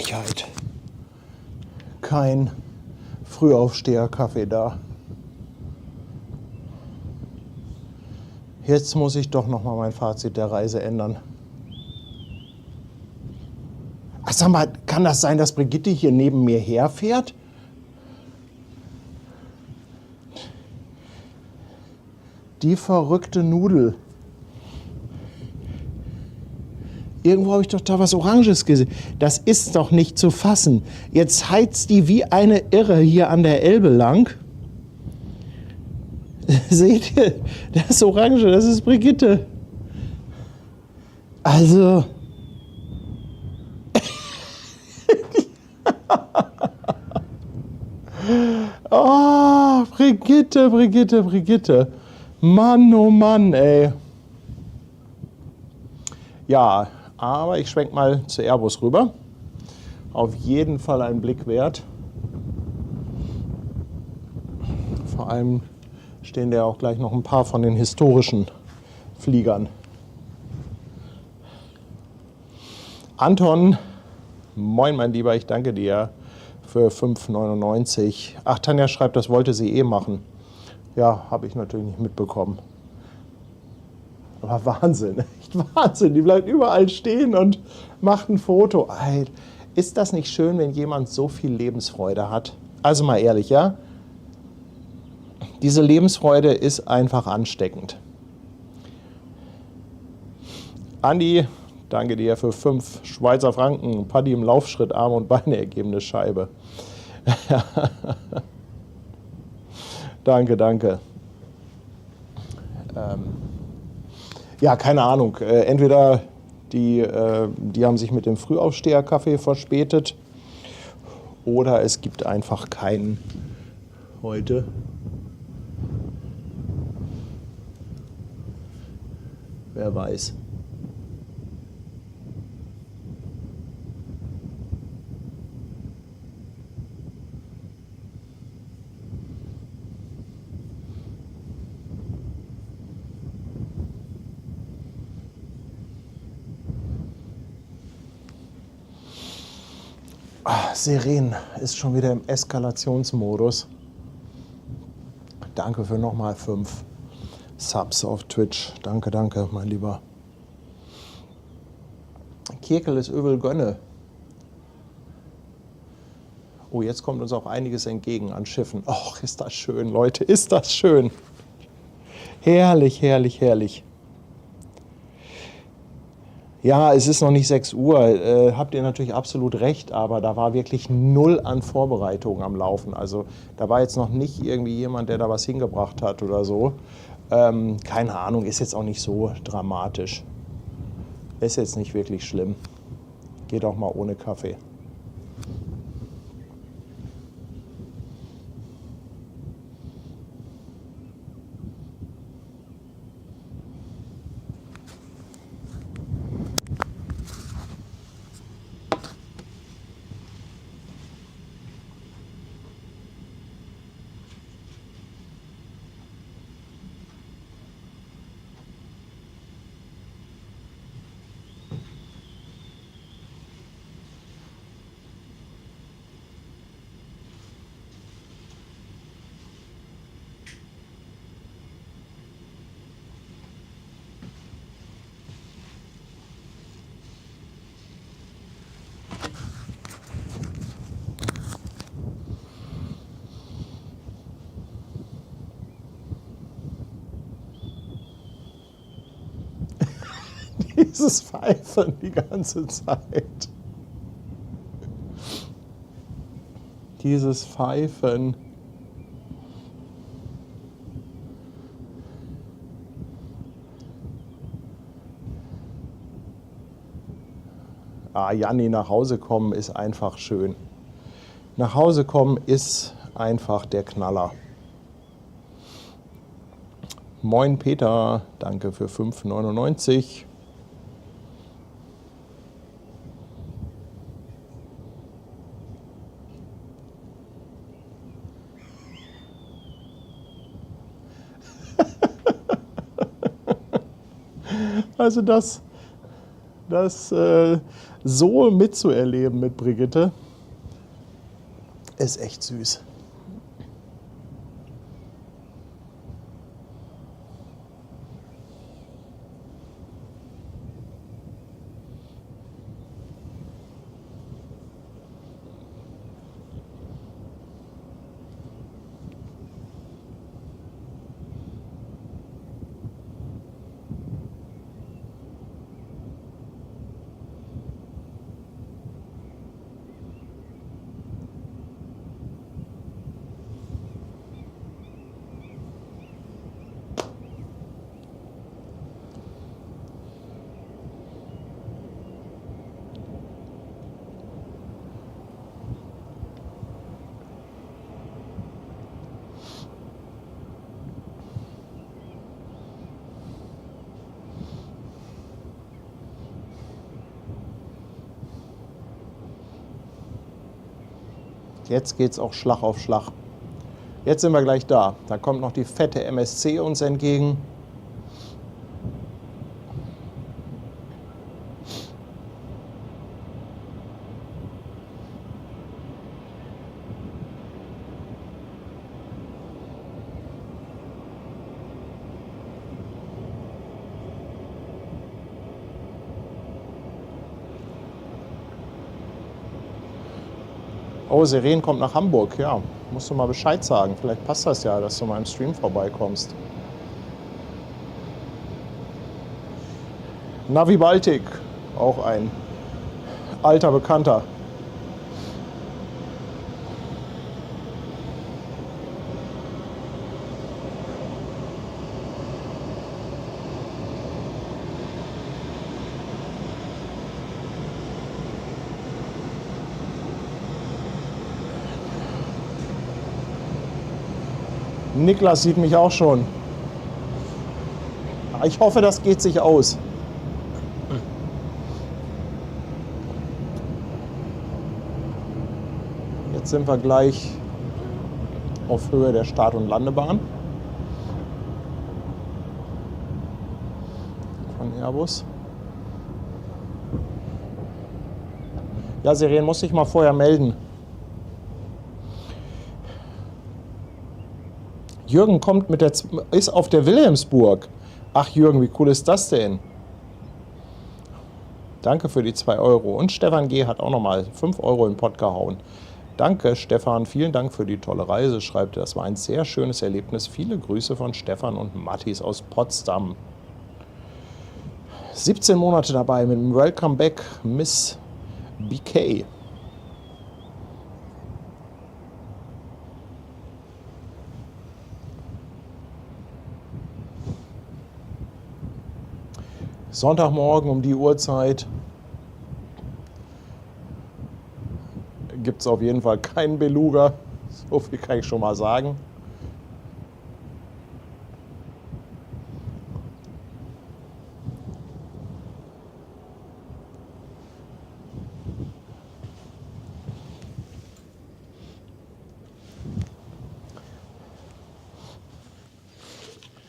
Frechheit. Kein Frühaufsteher-Kaffee da. Jetzt muss ich doch noch mal mein Fazit der Reise ändern. Ach, sag mal, kann das sein, dass Brigitte hier neben mir herfährt? Die verrückte Nudel. Irgendwo habe ich doch da was Oranges gesehen. Das ist doch nicht zu fassen. Jetzt heizt die wie eine Irre hier an der Elbe lang. Seht ihr, das Orange, das ist Brigitte. Also... Oh, Brigitte, Brigitte, Brigitte. Mann, oh Mann, ey. Ja, aber ich schwenk mal zu Airbus rüber. Auf jeden Fall ein Blick wert. Vor allem stehen da auch gleich noch ein paar von den historischen Fliegern. Anton, moin mein Lieber, ich danke dir für 5,99. Ach, Tanja schreibt, das wollte sie eh machen. Ja, habe ich natürlich nicht mitbekommen. Aber Wahnsinn, echt Wahnsinn. Die bleibt überall stehen und macht ein Foto. Alter, ist das nicht schön, wenn jemand so viel Lebensfreude hat? Also mal ehrlich, ja? Diese Lebensfreude ist einfach ansteckend. Andi, danke dir für 5 Schweizer Franken. Paddy im Laufschritt, Arme und Beine ergebene Scheibe. Danke, danke. Ja, keine Ahnung. Entweder die haben sich mit dem Frühaufsteher-Kaffee verspätet oder es gibt einfach keinen heute. Wer weiß. Seren ist schon wieder im Eskalationsmodus. Danke für nochmal 5 Subs auf Twitch. Danke, danke, mein Lieber. Kirkel ist übel Gönne. Oh, jetzt kommt uns auch einiges entgegen an Schiffen. Och, ist das schön, Leute, ist das schön. Herrlich, herrlich, herrlich. Ja, es ist noch nicht 6 Uhr, habt ihr natürlich absolut recht, aber da war wirklich null an Vorbereitungen am Laufen. Also da war jetzt noch nicht irgendwie jemand, der da was hingebracht hat oder so. Keine Ahnung, ist jetzt auch nicht so dramatisch. Ist jetzt nicht wirklich schlimm. Geht auch mal ohne Kaffee. Dieses Pfeifen die ganze Zeit. Dieses Pfeifen. Ah, Janni, nach Hause kommen ist einfach schön. Nach Hause kommen ist einfach der Knaller. Moin Peter, danke für 5,99. Also das Das so mitzuerleben mit Brigitte ist echt süß. Jetzt geht es auch Schlag auf Schlag. Jetzt sind wir gleich da. Da kommt noch die fette MSC uns entgegen. Oh, Seren kommt nach Hamburg, ja. Musst du mal Bescheid sagen. Vielleicht passt das ja, dass du mal im Stream vorbeikommst. Navi Baltic, auch ein alter Bekannter. Niklas sieht mich auch schon. Ich hoffe, das geht sich aus. Jetzt sind wir gleich auf Höhe der Start- und Landebahn von Airbus. Ja, Seren, muss ich mal vorher melden. Jürgen kommt ist auf der Wilhelmsburg. Ach Jürgen, wie cool ist das denn? Danke für die 2 Euro. Und Stefan G. hat auch nochmal 5 Euro in den Pott gehauen. Danke Stefan, vielen Dank für die tolle Reise, schreibt er. Das war ein sehr schönes Erlebnis. Viele Grüße von Stefan und Mattis aus Potsdam. 17 Monate dabei mit dem Welcome Back Miss BK. Sonntagmorgen um die Uhrzeit gibt es auf jeden Fall keinen Beluga. So viel kann ich schon mal sagen.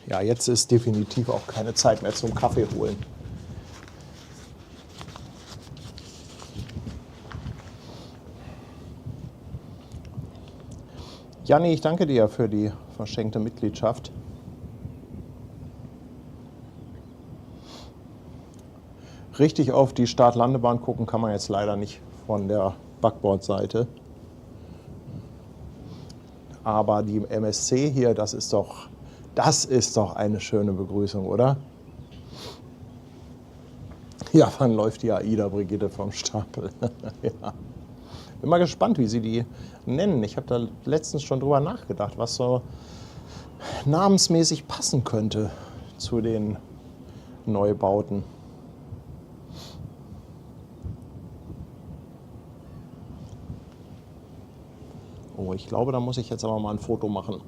Ja, jetzt ist definitiv auch keine Zeit mehr zum Kaffee holen. Janni, ich danke dir für die verschenkte Mitgliedschaft. Richtig auf die Start-Landebahn gucken kann man jetzt leider nicht von der Backbordseite. Aber die MSC hier, das ist doch eine schöne Begrüßung, oder? Ja, wann läuft die AIDA Brigitte vom Stapel? Ja. Bin mal gespannt, wie sie die nennen. Ich habe da letztens schon drüber nachgedacht, was so namensmäßig passen könnte zu den Neubauten. Oh, ich glaube, da muss ich jetzt aber mal ein Foto machen.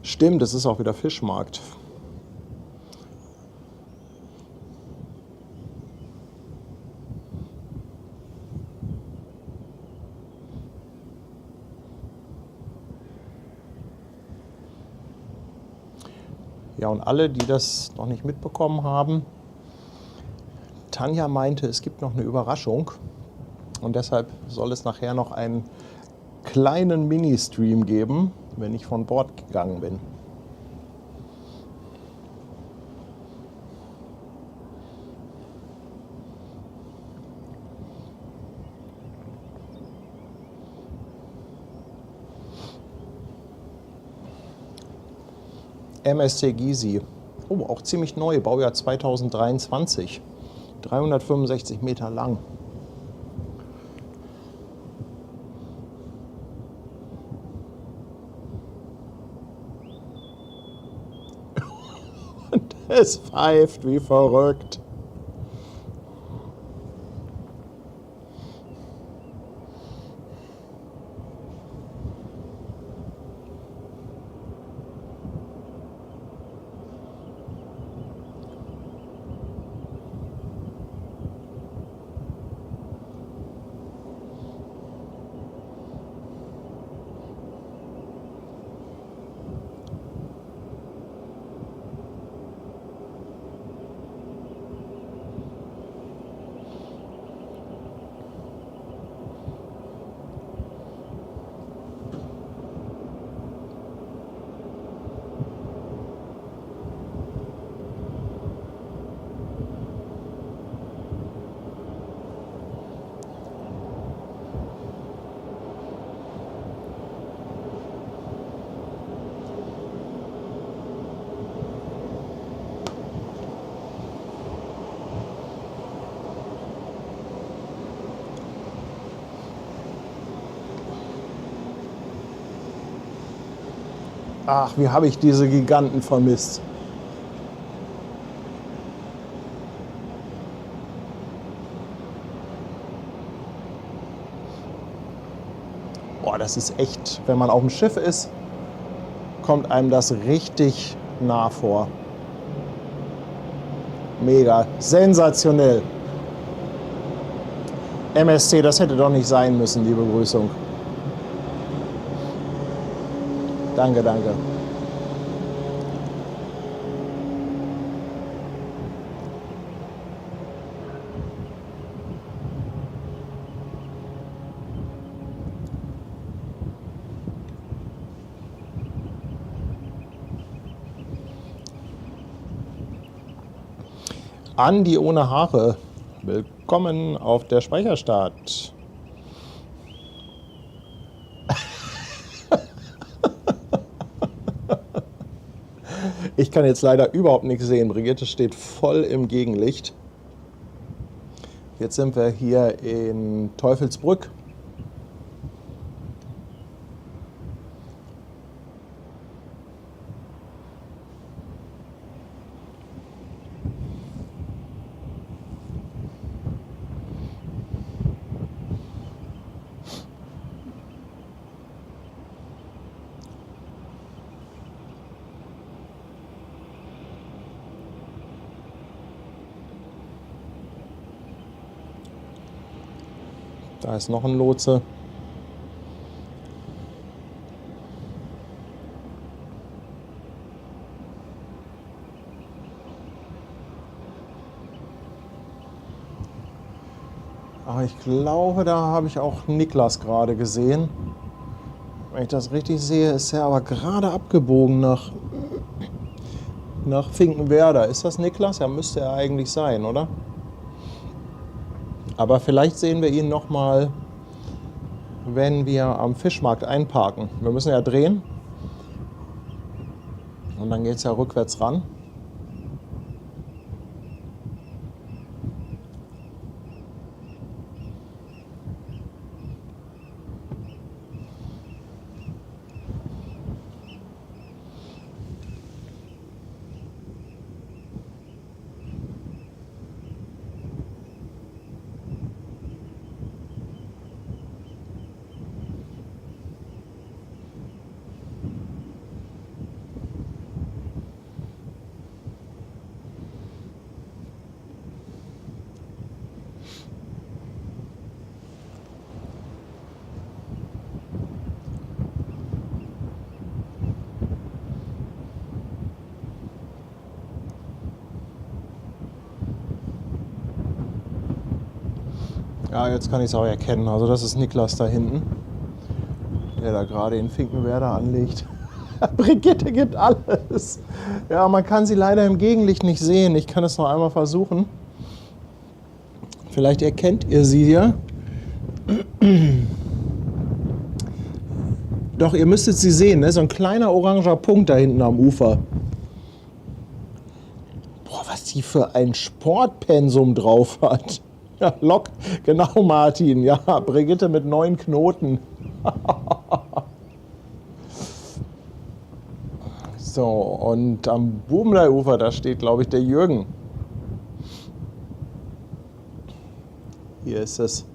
Stimmt, es ist auch wieder Fischmarkt. Ja, und alle, die das noch nicht mitbekommen haben, Tanja meinte, es gibt noch eine Überraschung. Und deshalb soll es nachher noch einen kleinen Mini-Stream geben, wenn ich von Bord gegangen bin. MSC Gysi. Oh, auch ziemlich neu, Baujahr 2023. 365 Meter lang. Und es pfeift wie verrückt. Ach, wie habe ich diese Giganten vermisst. Boah, das ist echt, wenn man auf dem Schiff ist, kommt einem das richtig nah vor. Mega, sensationell. MSC, das hätte doch nicht sein müssen, die Begrüßung. Danke, danke. Andi ohne Haare, willkommen auf der Speicherstadt. Ich kann jetzt leider überhaupt nichts sehen. Brigitte steht voll im Gegenlicht. Jetzt sind wir hier in Teufelsbrück. Da ist noch ein Lotse. Aber ich glaube, da habe ich auch Niklas gerade gesehen. Wenn ich das richtig sehe, ist er aber gerade abgebogen nach Finkenwerder. Ist das Niklas? Ja, müsste er eigentlich sein, oder? Aber vielleicht sehen wir ihn noch mal, wenn wir am Fischmarkt einparken. Wir müssen ja drehen. Und dann geht es ja rückwärts ran. Ja, jetzt kann ich es auch erkennen. Also das ist Niklas da hinten, der da gerade in Finkenwerder anlegt. Brigitte gibt alles. Ja, man kann sie leider im Gegenlicht nicht sehen. Ich kann es noch einmal versuchen. Vielleicht erkennt ihr sie ja. Doch, ihr müsstet sie sehen, ne? So ein kleiner oranger Punkt da hinten am Ufer. Boah, was die für ein Sportpensum drauf hat. Ja, genau, Martin. Ja, Brigitte mit 9 Knoten. So, und am Bubenlei-Ufer, da steht, glaube ich, der Jürgen. Hier ist es.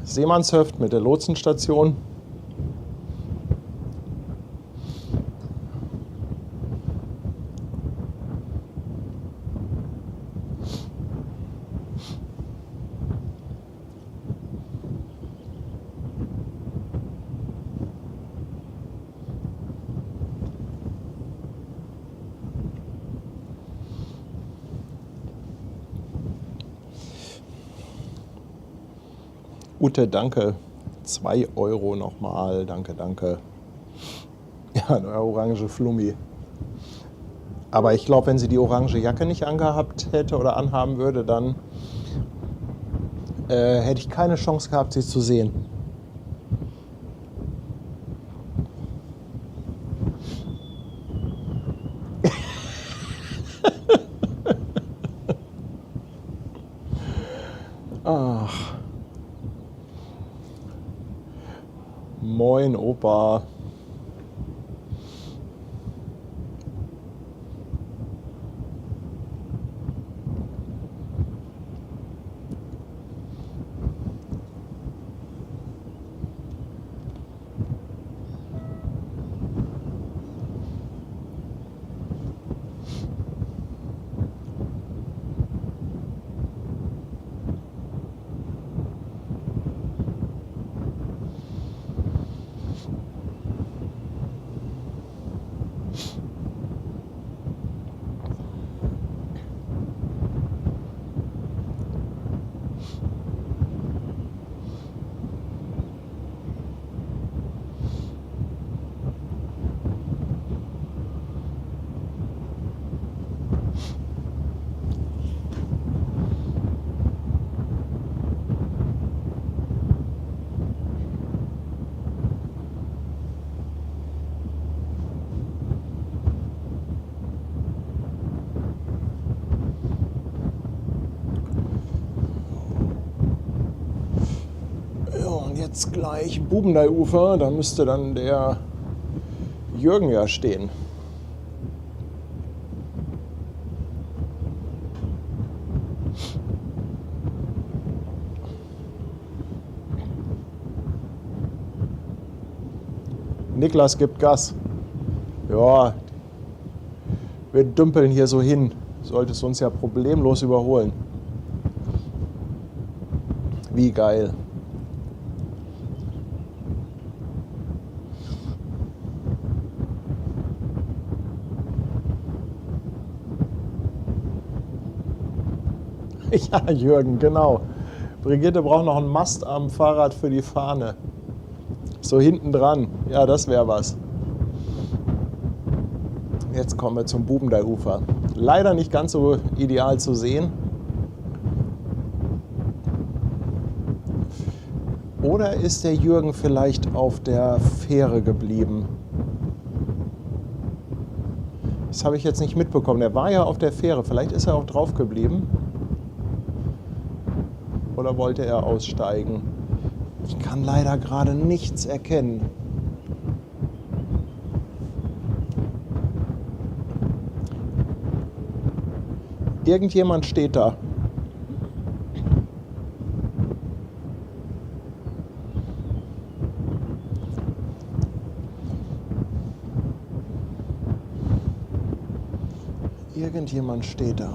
Seemannshöft mit der Lotsenstation. Ute, danke. 2 Euro nochmal. Danke, danke. Ja, eine orange Flummi. Aber ich glaube, wenn sie die orange Jacke nicht angehabt hätte oder anhaben würde, dann hätte ich keine Chance gehabt, sie zu sehen. Ach. Moin, Opa. Jetzt gleich Bubenlei-Ufer, da müsste dann der Jürgen ja stehen. Niklas gibt Gas. Ja, wir dümpeln hier so hin. Solltest uns ja problemlos überholen. Wie geil. Ja, Jürgen, genau. Brigitte braucht noch einen Mast am Fahrrad für die Fahne. So hinten dran. Ja, das wäre was. Jetzt kommen wir zum Bubenlei-Ufer. Leider nicht ganz so ideal zu sehen. Oder ist der Jürgen vielleicht auf der Fähre geblieben? Das habe ich jetzt nicht mitbekommen. Der war ja auf der Fähre. Vielleicht ist er auch drauf geblieben. Oder wollte er aussteigen? Ich kann leider gerade nichts erkennen. Irgendjemand steht da. Irgendjemand steht da.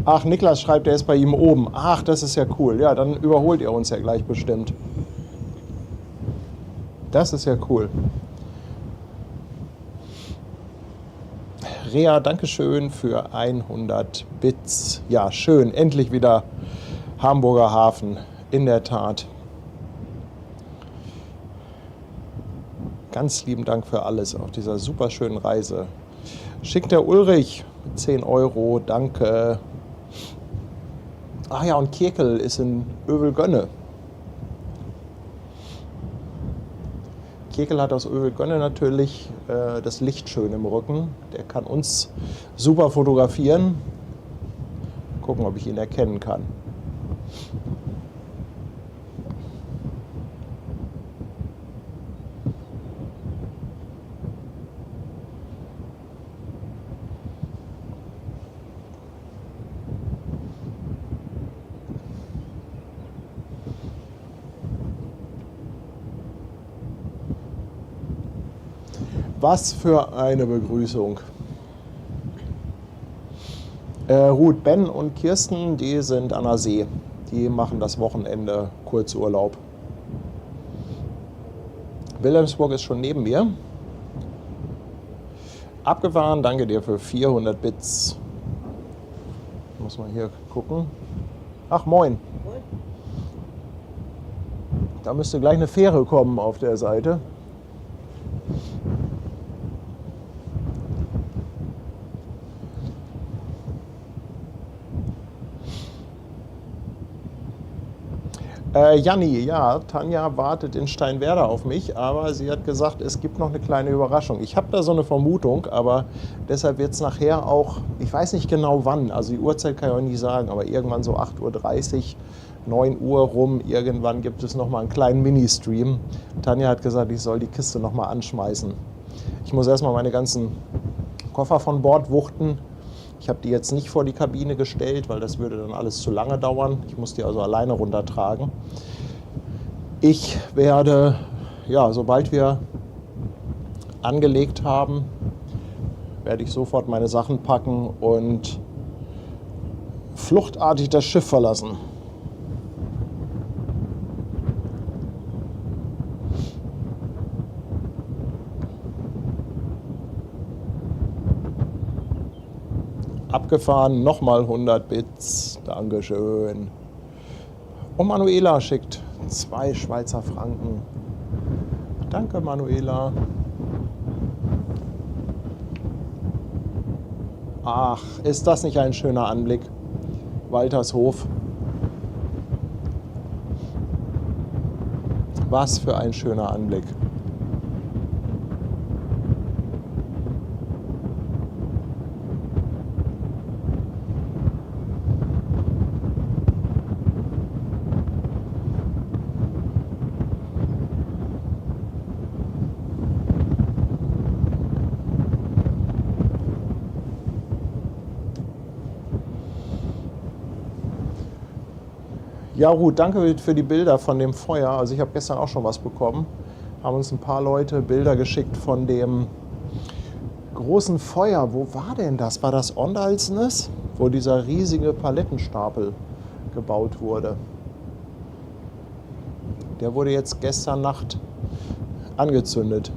Ach, Niklas schreibt, er ist bei ihm oben. Ach, das ist ja cool. Ja, dann überholt ihr uns ja gleich bestimmt. Das ist ja cool. Rea, Dankeschön für 100 Bits. Ja, schön. Endlich wieder Hamburger Hafen. In der Tat. Ganz lieben Dank für alles auf dieser super schönen Reise. Schickt der Ulrich mit 10 Euro. Danke. Ach ja, und Kirkel ist in Övelgönne. Kirkel hat aus Övelgönne natürlich das Licht schön im Rücken. Der kann uns super fotografieren. Gucken, ob ich ihn erkennen kann. Was für eine Begrüßung. Ruth, Ben und Kirsten, die sind an der See. Die machen das Wochenende Kurzurlaub. Wilhelmsburg ist schon neben mir. Abgefahren, danke dir für 400 Bits. Muss man hier gucken. Ach, moin. Da müsste gleich eine Fähre kommen auf der Seite. Janni, ja, Tanja wartet in Steinwerder auf mich, aber sie hat gesagt, es gibt noch eine kleine Überraschung. Ich habe da so eine Vermutung, aber deshalb wird es nachher auch, ich weiß nicht genau wann, also die Uhrzeit kann ich auch nicht sagen, aber irgendwann so 8:30 Uhr, 9 Uhr rum, irgendwann gibt es nochmal einen kleinen Mini-Stream. Tanja hat gesagt, ich soll die Kiste nochmal anschmeißen. Ich muss erstmal meine ganzen Koffer von Bord wuchten. Ich habe die jetzt nicht vor die Kabine gestellt, weil das würde dann alles zu lange dauern. Ich muss die also alleine runtertragen. Ich werde, ja, sobald wir angelegt haben, werde ich sofort meine Sachen packen und fluchtartig das Schiff verlassen. Abgefahren, nochmal 100 Bits, Dankeschön. Und Manuela schickt 2 Schweizer Franken. Danke, Manuela. Ach, ist das nicht ein schöner Anblick? Waltershof. Was für ein schöner Anblick. Ja, Ruth, danke für die Bilder von dem Feuer. Also ich habe gestern auch schon was bekommen. Haben uns ein paar Leute Bilder geschickt von dem großen Feuer. Wo war denn das? War das Ondalsnes? Wo dieser riesige Palettenstapel gebaut wurde. Der wurde jetzt gestern Nacht angezündet.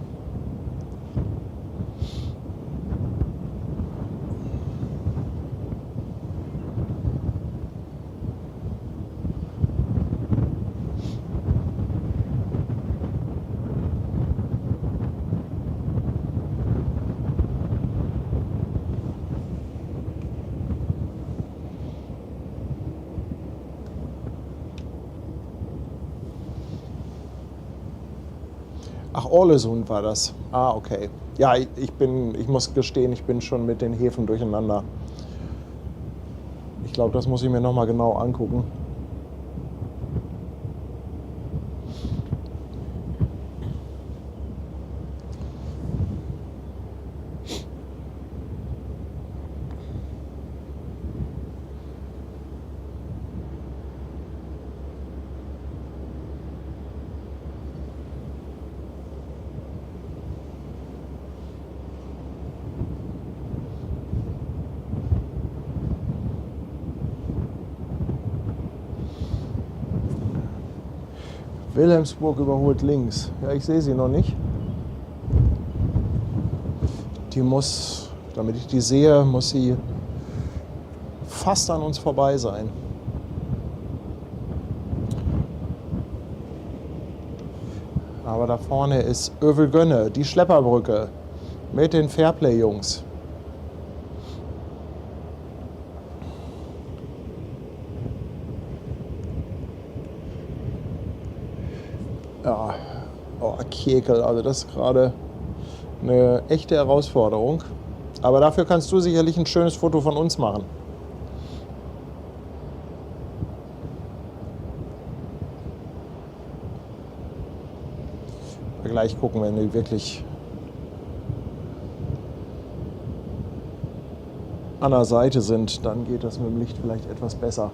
Ach, Orlesund war das. Ah, okay. Ja, ich muss gestehen, ich bin schon mit den Häfen durcheinander. Ich glaube, das muss ich mir nochmal genau angucken. Wilhelmsburg überholt links. Ja, ich sehe sie noch nicht. Die muss, damit ich die sehe, muss sie fast an uns vorbei sein. Aber da vorne ist Övelgönne, die Schlepperbrücke mit den Fairplay-Jungs. Ja, oh, Kekel, also das ist gerade eine echte Herausforderung. Aber dafür kannst du sicherlich ein schönes Foto von uns machen. Gleich gucken, wenn die wirklich an der Seite sind, dann geht das mit dem Licht vielleicht etwas besser.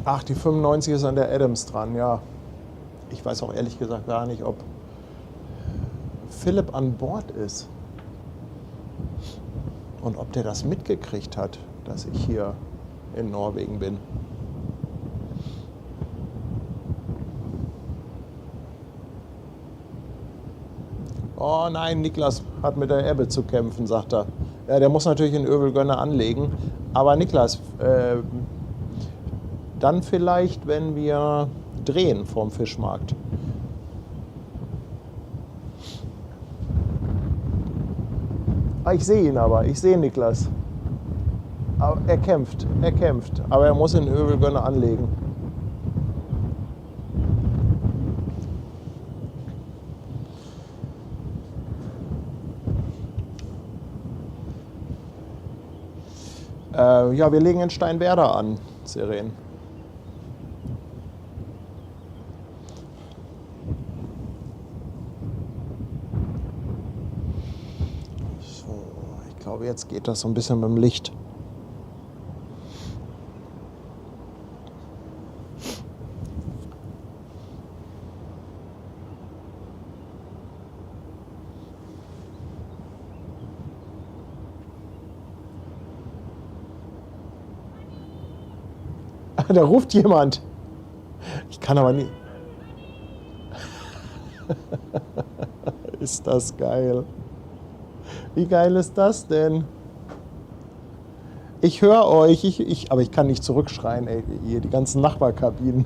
Ach, die 95 ist an der Adams dran, ja. Ich weiß auch ehrlich gesagt gar nicht, ob Philipp an Bord ist und ob der das mitgekriegt hat, dass ich hier in Norwegen bin. Oh nein, Niklas hat mit der Ebbe zu kämpfen, sagt er. Ja, der muss natürlich in Övelgönne anlegen. Aber Niklas, dann vielleicht, wenn wir drehen vorm Fischmarkt. Ich sehe ihn aber, ich sehe Niklas. Aber er kämpft, aber er muss in Övelgönne anlegen. Ja, wir legen in Steinwerder an, Seren. So, ich glaube, jetzt geht das so ein bisschen mit dem Licht. Da ruft jemand. Ich kann aber nie. Ist das geil. Wie geil ist das denn? Ich höre euch, aber ich kann nicht zurückschreien, ey, hier die ganzen Nachbarkabinen.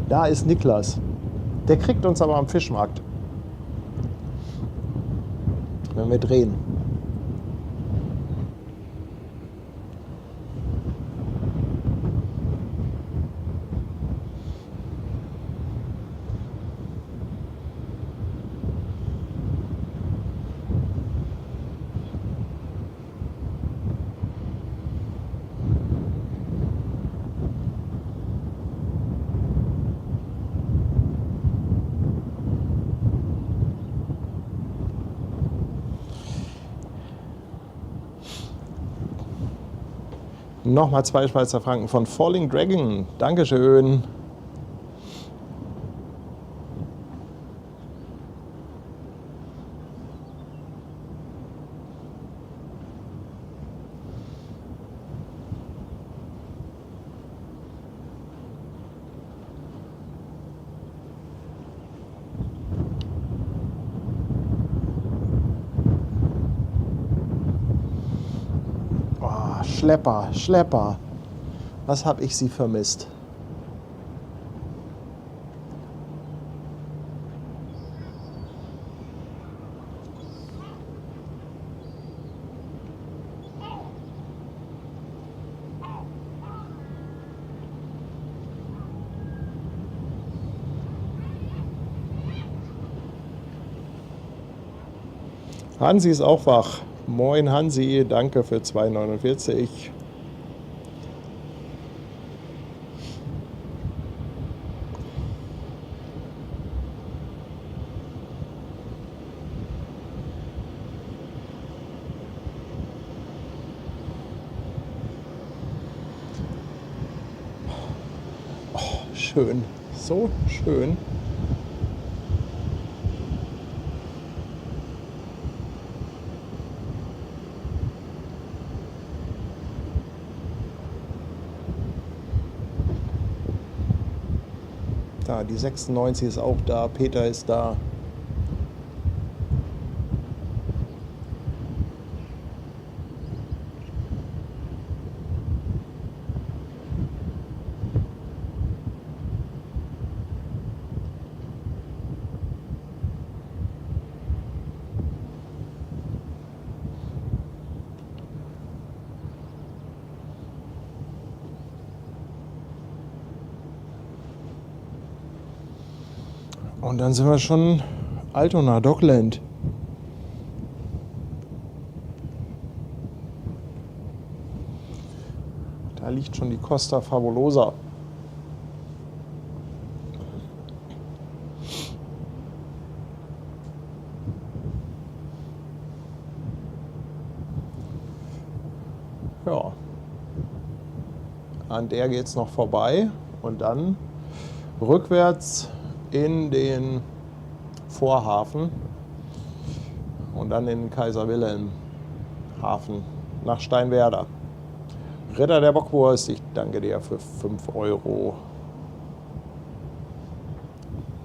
Da ist Niklas. Der kriegt uns aber am Fischmarkt. Wenn wir drehen. Nochmal 2 Schweizer Franken von Falling Dragon. Dankeschön. Schlepper. Was habe ich sie vermisst? Hansi ist auch wach. Moin Hansi, danke für 2,49. schön. So schön. Da, die 96 ist auch da, Peter ist da. Und dann sind wir schon Altona, Dockland. Da liegt schon die Costa Fabulosa. Ja. An der geht es noch vorbei und dann rückwärts in den Vorhafen und dann in den Kaiser Wilhelm Hafen nach Steinwerder. Ritter der Bockwurst, ich danke dir für 5 €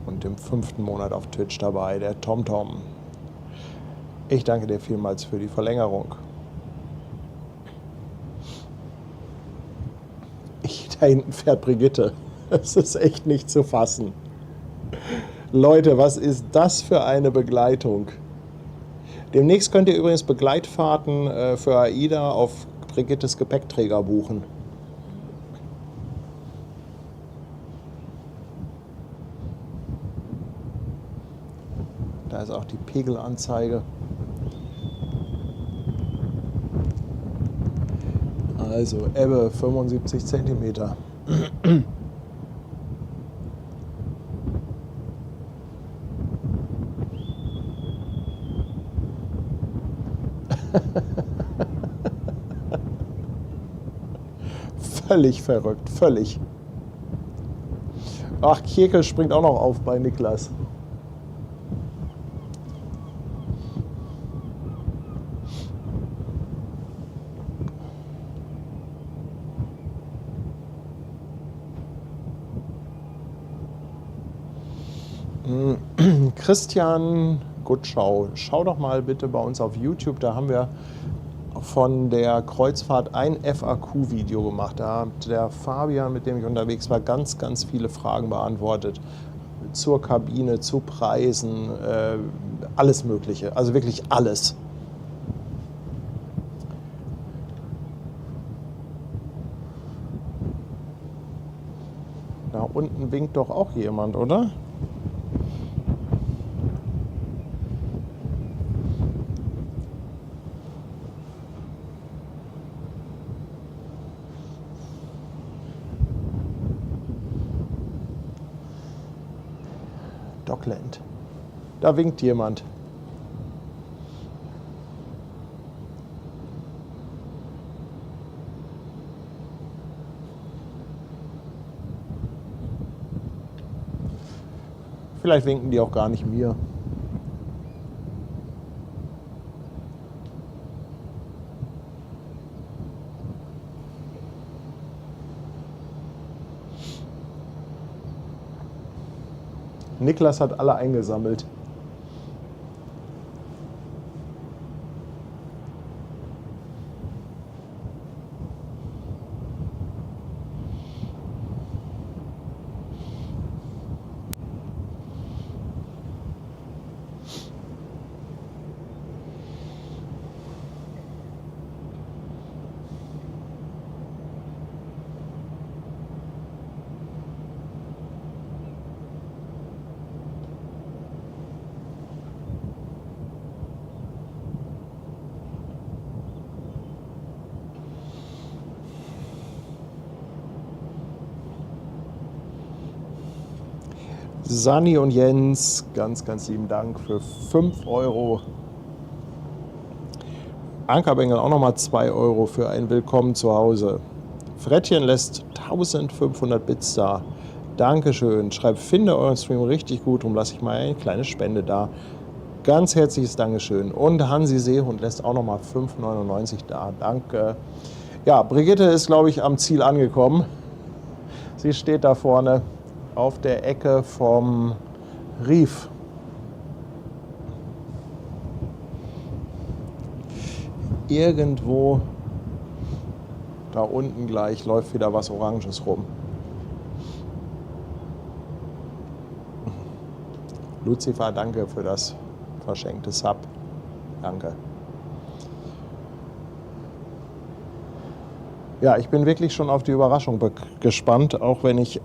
und im 5. Monat auf Twitch dabei, der TomTom. Ich danke dir vielmals für die Verlängerung. Da hinten fährt Brigitte. Das ist echt nicht zu fassen. Leute, was ist das für eine Begleitung? Demnächst könnt ihr übrigens Begleitfahrten für AIDA auf Brigittes Gepäckträger buchen. Da ist auch die Pegelanzeige. Also Ebbe 75 cm. Völlig verrückt, völlig. Ach, Kirkel springt auch noch auf bei Niklas. Christian Gutschau, schau doch mal bitte bei uns auf YouTube, da haben wir von der Kreuzfahrt ein FAQ-Video gemacht. Da hat der Fabian, mit dem ich unterwegs war, ganz, ganz viele Fragen beantwortet. Zur Kabine, zu Preisen, alles Mögliche. Also wirklich alles. Da unten winkt doch auch jemand, oder? Dockland. Da winkt jemand. Vielleicht winken die auch gar nicht mir. Niklas hat alle eingesammelt. Sani und Jens, ganz, ganz lieben Dank für 5 €. Ankerbengel auch nochmal 2 € für ein Willkommen zu Hause. Frettchen lässt 1500 Bits da. Dankeschön. Schreibt, finde euren Stream richtig gut, darum lasse ich mal eine kleine Spende da. Ganz herzliches Dankeschön. Und Hansi Seehund lässt auch nochmal 5,99 da. Danke. Ja, Brigitte ist, glaube ich, am Ziel angekommen. Sie steht da vorne auf der Ecke vom Rief. Irgendwo da unten gleich läuft wieder was Oranges rum. Lucifer, danke für das verschenkte Sub. Danke. Ja, ich bin wirklich schon auf die Überraschung gespannt, auch wenn ich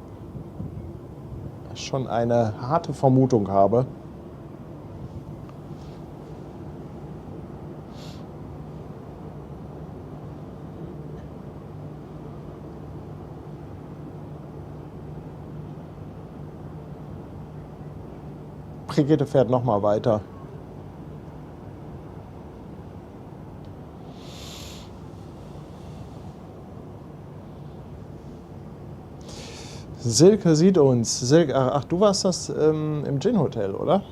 schon eine harte Vermutung habe. Brigitte fährt noch mal weiter. Silke sieht uns. Silke, ach, du warst das im Gin Hotel, oder?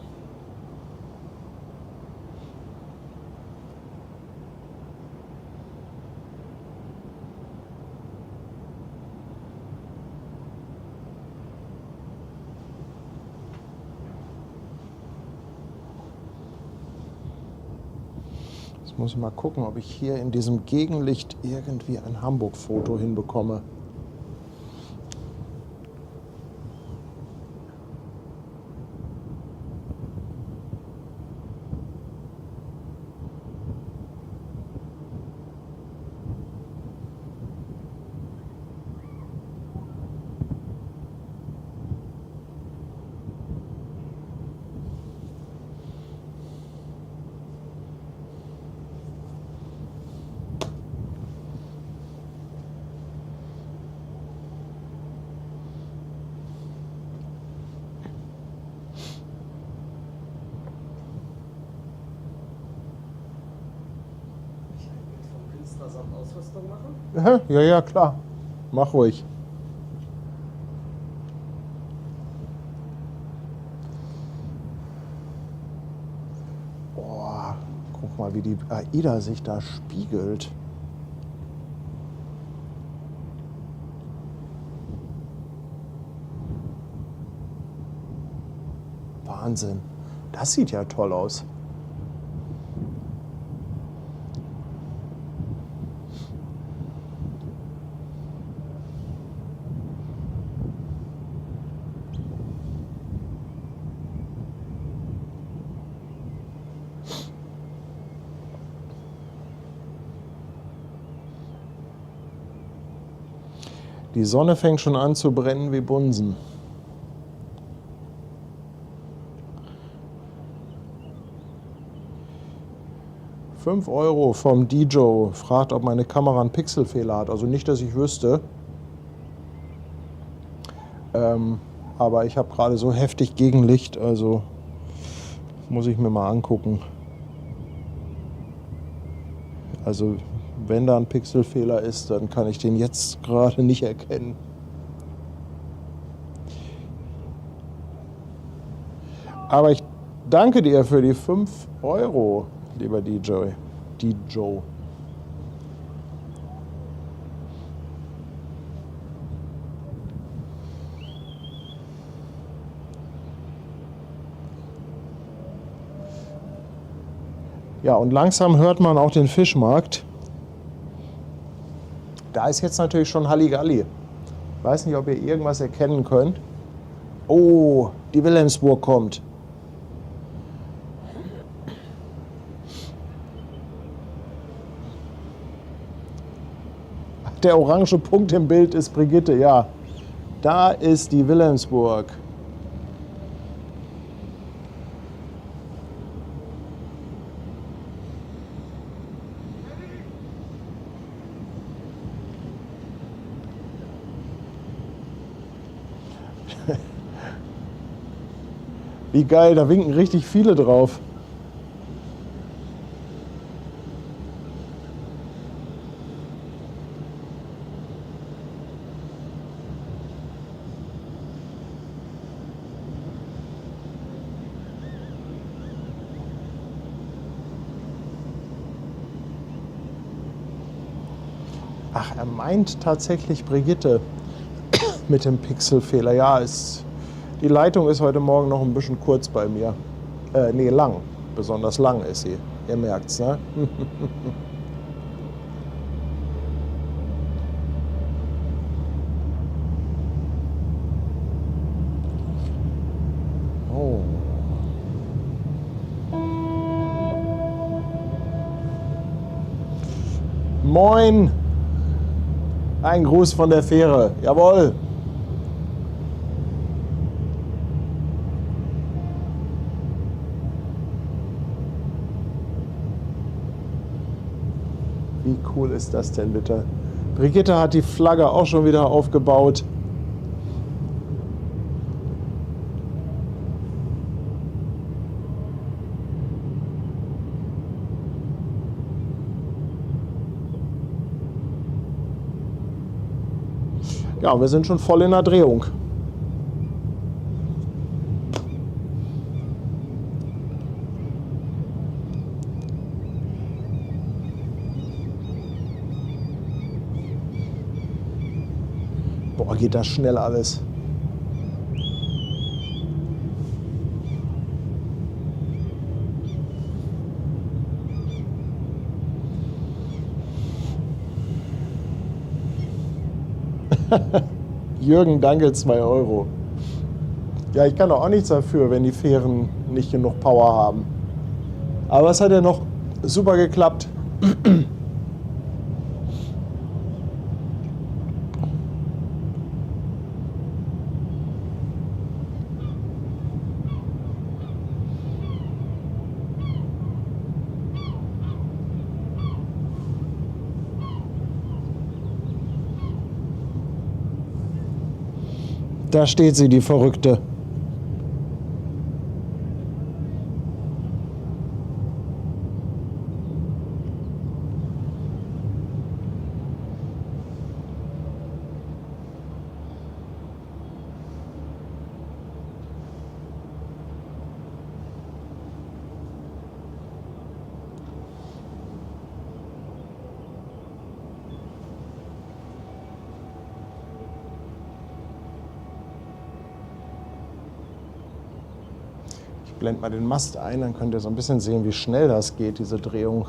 Jetzt muss ich mal gucken, ob ich hier in diesem Gegenlicht irgendwie ein Hamburg-Foto hinbekomme. Ausrüstung machen? Ja, ja, klar. Mach ruhig. Boah, guck mal, wie die AIDA sich da spiegelt. Wahnsinn. Das sieht ja toll aus. Die Sonne fängt schon an zu brennen wie Bunsen. €5 vom DJ. Fragt, ob meine Kamera einen Pixelfehler hat. Also nicht, dass ich wüsste. Aber ich habe gerade so heftig Gegenlicht, also muss ich mir mal angucken. Also wenn da ein Pixelfehler ist, dann kann ich den jetzt gerade nicht erkennen. Aber ich danke dir für die €5, lieber DJ. Ja, und langsam hört man auch den Fischmarkt. Da ist jetzt natürlich schon Halligalli. Weiß nicht, ob ihr irgendwas erkennen könnt. Oh, die Wilhelmsburg kommt. Der orange Punkt im Bild ist Brigitte, ja. Da ist die Wilhelmsburg. Wie geil, da winken richtig viele drauf. Ach, er meint tatsächlich Brigitte mit dem Pixelfehler. Ja, die Leitung ist heute Morgen noch ein bisschen kurz bei mir. Nee, lang. Besonders lang ist sie. Ihr merkt's, ne? Oh. Moin! Ein Gruß von der Fähre. Jawohl! Wie cool ist das denn bitte? Brigitte hat die Flagge auch schon wieder aufgebaut. Ja, wir sind schon voll in der Drehung. Boah, geht das schnell alles. Jürgen, danke, 2 Euro. Ja, ich kann doch auch nichts dafür, wenn die Fähren nicht genug Power haben. Aber es hat ja noch super geklappt. Da steht sie, die Verrückte. Ich blende mal den Mast ein, dann könnt ihr so ein bisschen sehen, wie schnell das geht, diese Drehung.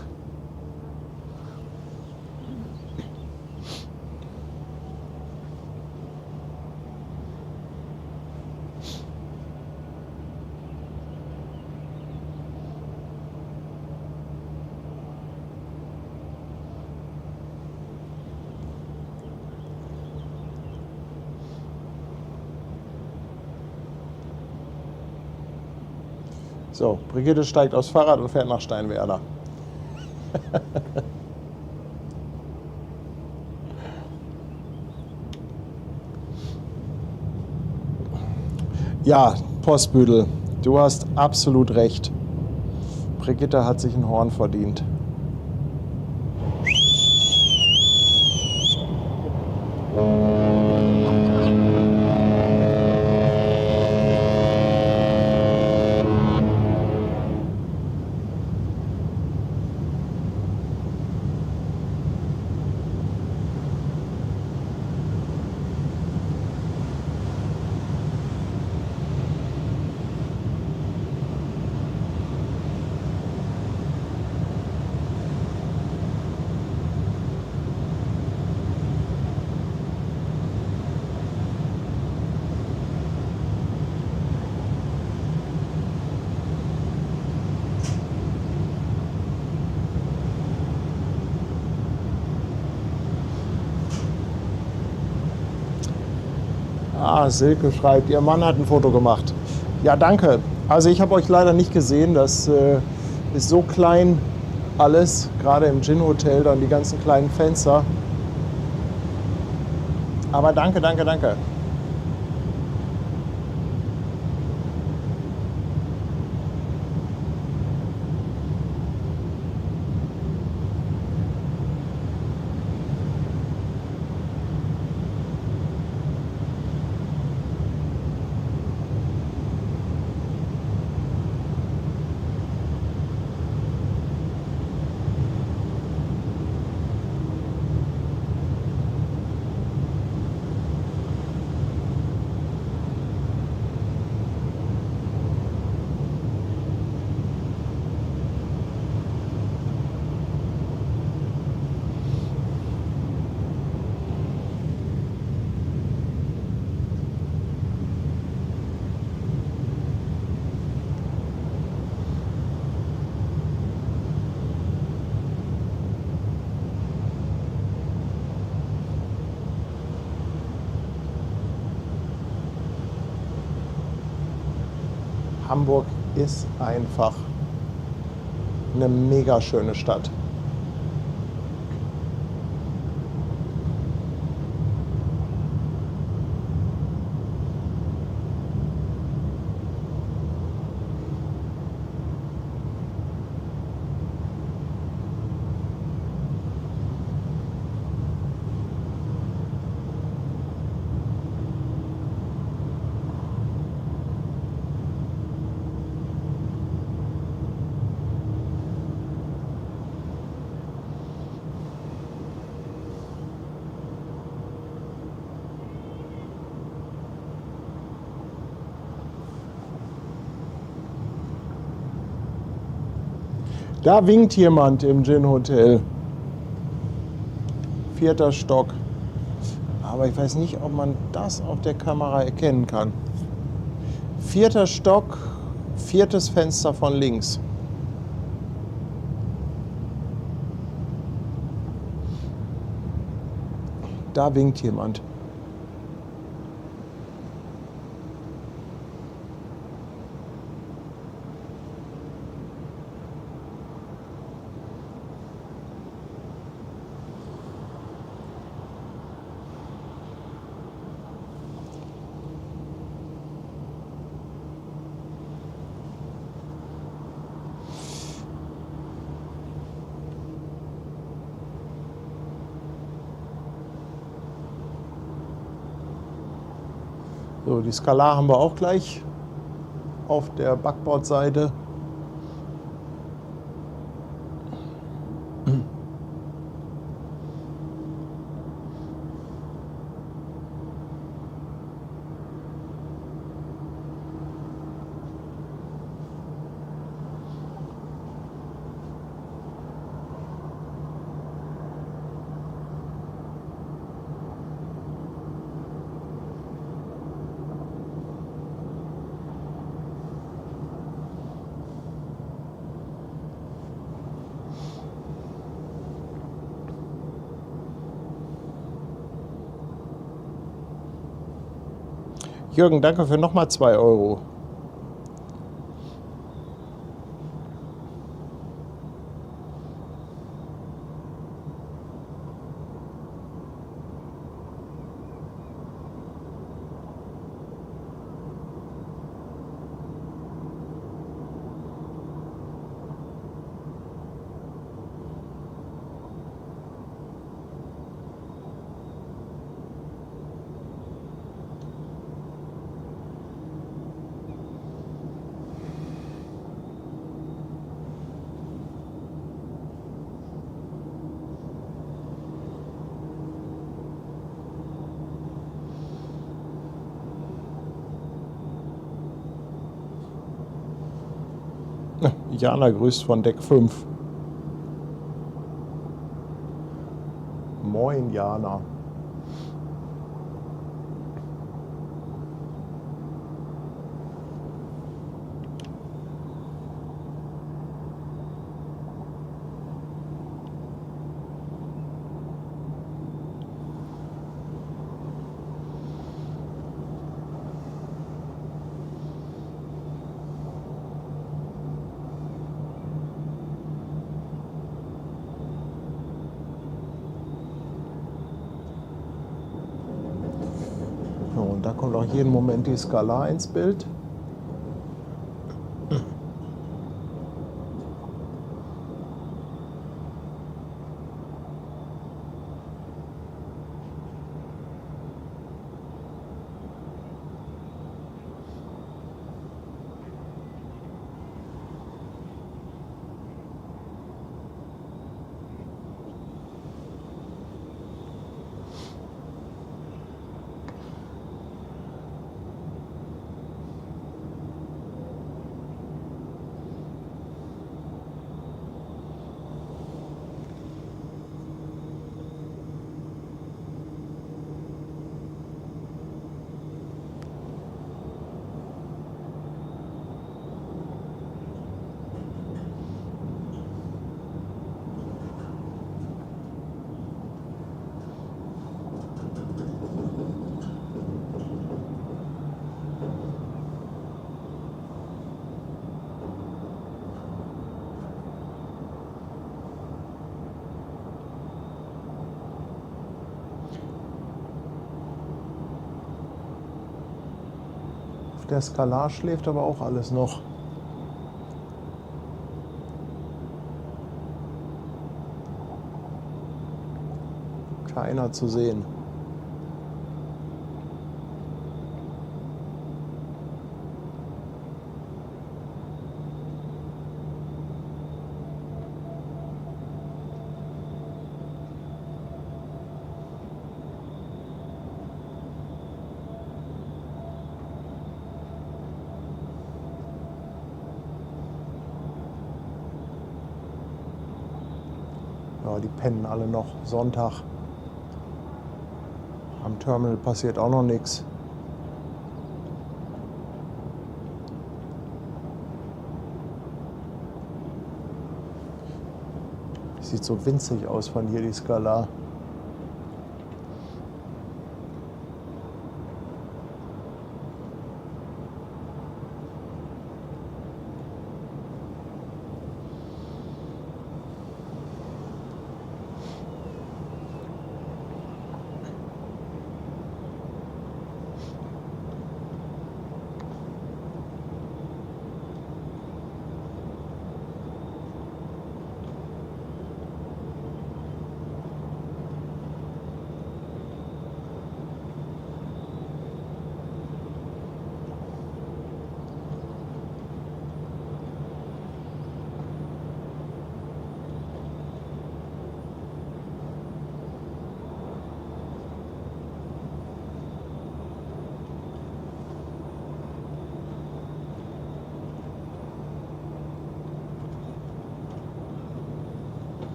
So, Brigitte steigt aufs Fahrrad und fährt nach Steinwerder. Ja, Postbüdel, du hast absolut recht. Brigitte hat sich ein Horn verdient. Ah, Silke schreibt, ihr Mann hat ein Foto gemacht. Ja, danke. Also ich habe euch leider nicht gesehen, das ist so klein alles, gerade im Gin Hotel, dann die ganzen kleinen Fenster. Aber danke, danke, danke. Hamburg ist einfach eine mega schöne Stadt. Da winkt jemand im Gin Hotel. 4. Stock. Aber ich weiß nicht, ob man das auf der Kamera erkennen kann. 4. Stock, 4. Fenster von links. Da winkt jemand. So, die Skala haben wir auch gleich auf der Backbordseite. Jürgen, danke für nochmal 2 Euro. Jana grüßt von Deck 5. Moin, Jana. Und da kommt auch jeden Moment die Skala ins Bild. Der Skalar schläft aber auch alles noch. Keiner zu sehen. Ja, die pennen alle noch. Sonntag. Am Terminal passiert auch noch nichts. Sieht so winzig aus von hier, die Skala.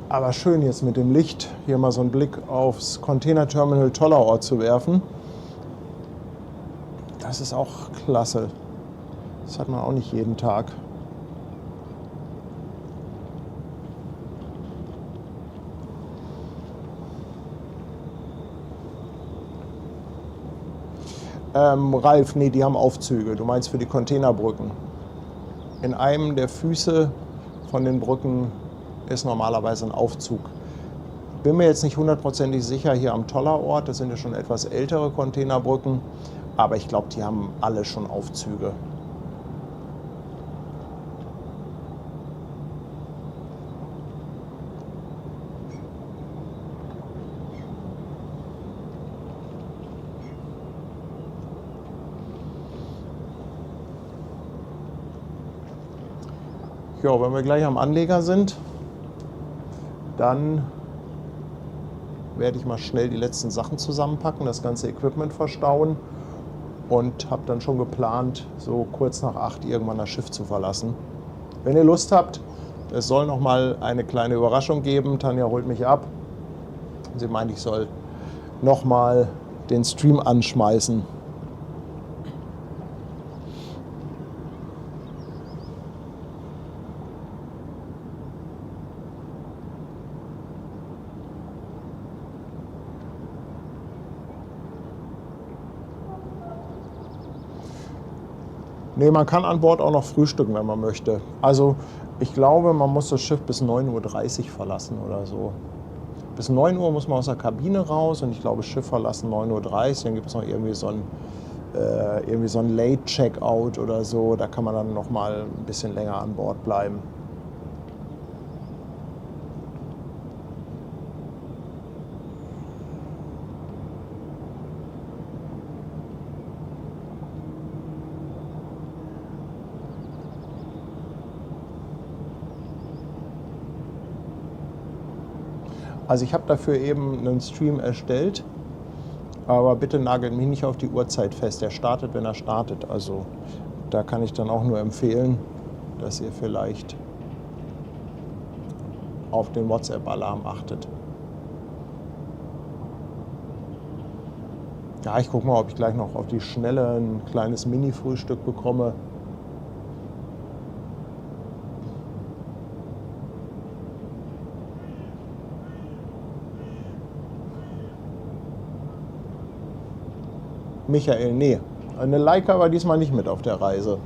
Aber schön jetzt mit dem Licht hier mal so einen Blick aufs Containerterminal Tollerort zu werfen. Das ist auch klasse. Das hat man auch nicht jeden Tag. Ralf, nee, die haben Aufzüge. Du meinst für die Containerbrücken. In einem der Füße von den Brücken ist normalerweise ein Aufzug. Bin mir jetzt nicht hundertprozentig sicher hier am Tollerort, das sind ja schon etwas ältere Containerbrücken, aber ich glaube, die haben alle schon Aufzüge. Ja, wenn wir gleich am Anleger sind, dann werde ich mal schnell die letzten Sachen zusammenpacken, das ganze Equipment verstauen und habe dann schon geplant, so kurz nach 8 irgendwann das Schiff zu verlassen. Wenn ihr Lust habt, es soll noch mal eine kleine Überraschung geben. Tanja holt mich ab. Sie meint, ich soll noch mal den Stream anschmeißen. Nee, man kann an Bord auch noch frühstücken, wenn man möchte. Also ich glaube, man muss das Schiff bis 9:30 Uhr verlassen oder so. Bis 9 Uhr muss man aus der Kabine raus und ich glaube, Schiff verlassen 9:30 Uhr. Dann gibt es noch irgendwie so ein Late-Checkout oder so. Da kann man dann noch mal ein bisschen länger an Bord bleiben. Also ich habe dafür eben einen Stream erstellt, aber bitte nagelt mich nicht auf die Uhrzeit fest. Der startet, wenn er startet. Also da kann ich dann auch nur empfehlen, dass ihr vielleicht auf den WhatsApp-Alarm achtet. Ja, ich gucke mal, ob ich gleich noch auf die Schnelle ein kleines Mini-Frühstück bekomme. Michael, nee. Eine Leica war diesmal nicht mit auf der Reise.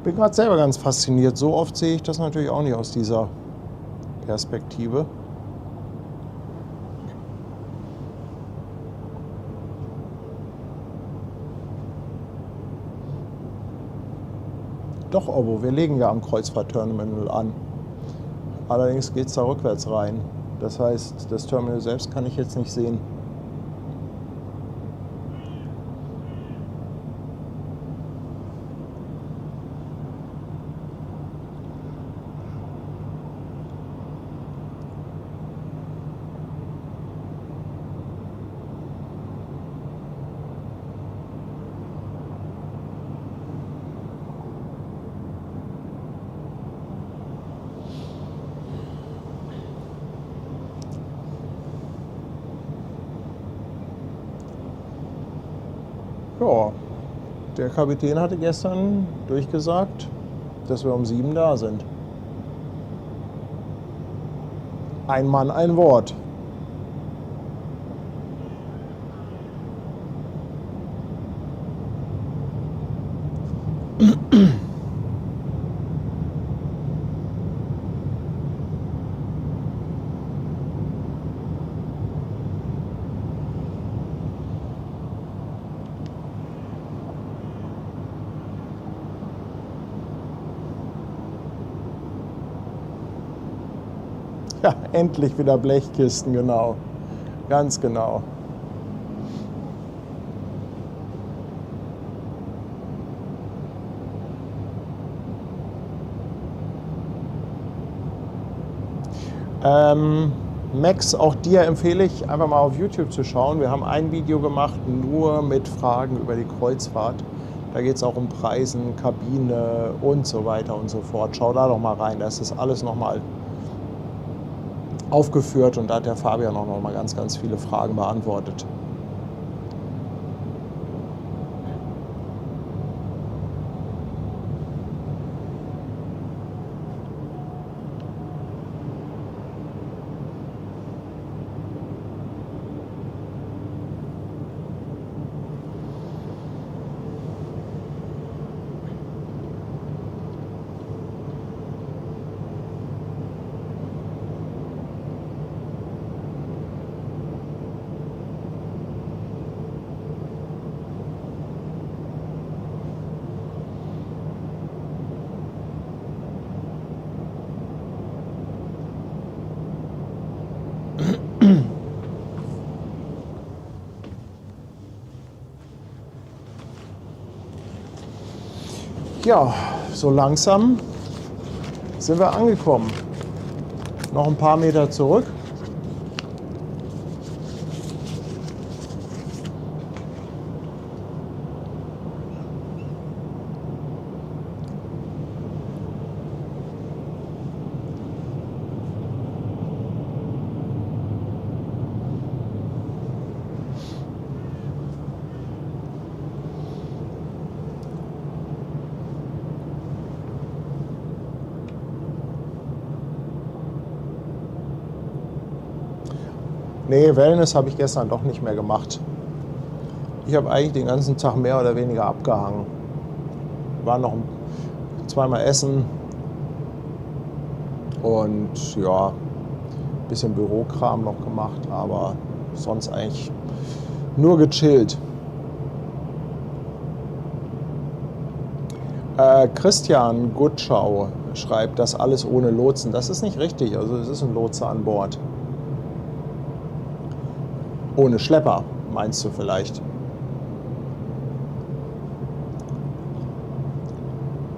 Bin gerade selber ganz fasziniert. So oft sehe ich das natürlich auch nicht aus dieser Perspektive. Doch, Obo, wir legen ja am Kreuzfahrtterminal an. Allerdings geht es da rückwärts rein. Das heißt, das Terminal selbst kann ich jetzt nicht sehen. Ja, der Kapitän hatte gestern durchgesagt, dass wir um 7 da sind. Ein Mann, ein Wort. Ja, endlich wieder Blechkisten, genau. Ganz genau. Max, auch dir empfehle ich, einfach mal auf YouTube zu schauen. Wir haben ein Video gemacht, nur mit Fragen über die Kreuzfahrt. Da geht es auch um Preisen, Kabine und so weiter und so fort. Schau da doch mal rein, da ist das alles nochmal aufgeführt und da hat der Fabian auch nochmal ganz, ganz viele Fragen beantwortet. Ja, so langsam sind wir angekommen. Noch ein paar Meter zurück. Nee, Wellness habe ich gestern doch nicht mehr gemacht. Ich habe eigentlich den ganzen Tag mehr oder weniger abgehangen. War noch zweimal essen und ja, ein bisschen Bürokram noch gemacht, aber sonst eigentlich nur gechillt. Christian Gutschau schreibt, das alles ohne Lotsen. Das ist nicht richtig, also es ist ein Lotse an Bord. Ohne Schlepper, meinst du vielleicht?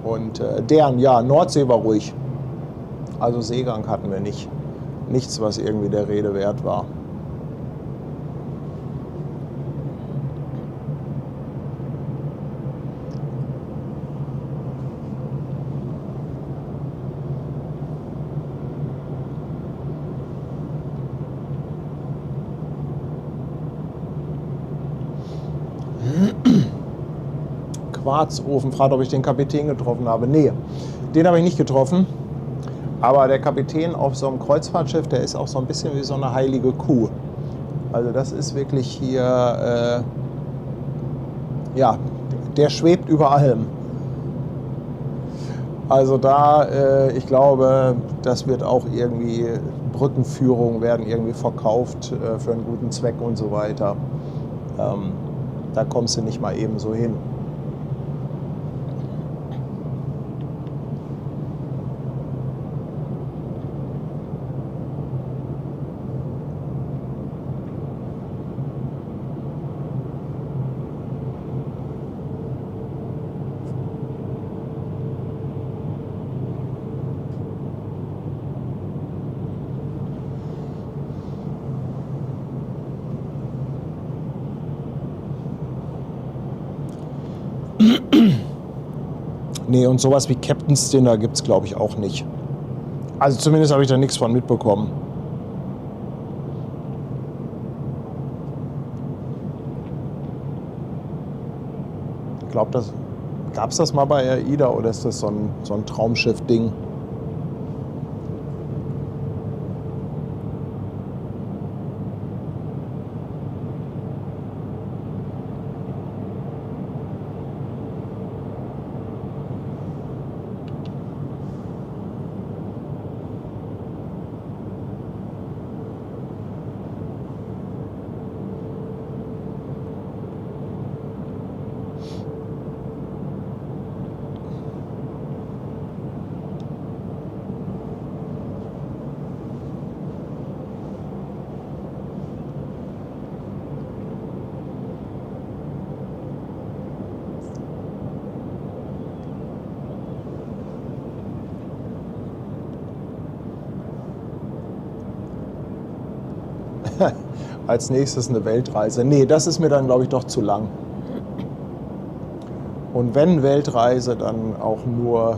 Und deren, ja, Nordsee war ruhig. Also Seegang hatten wir nicht. Nichts, was irgendwie der Rede wert war. Quarzofen fragt, ob ich den Kapitän getroffen habe. Nee, den habe ich nicht getroffen. Aber der Kapitän auf so einem Kreuzfahrtschiff, der ist auch so ein bisschen wie so eine heilige Kuh. Also das ist wirklich hier, ja, der schwebt über allem. Also da, ich glaube, das wird auch irgendwie, Brückenführungen werden irgendwie verkauft für einen guten Zweck und so weiter. Da kommst du nicht mal eben so hin. Nee, und sowas wie Captain's Dinner gibt es, glaube ich, auch nicht. Also zumindest habe ich da nichts von mitbekommen. Ich glaube, gab es das mal bei AIDA oder ist das so ein Traumschiff-Ding? Als nächstes eine Weltreise. Nee, das ist mir dann, glaube ich, doch zu lang. Und wenn Weltreise, dann auch nur,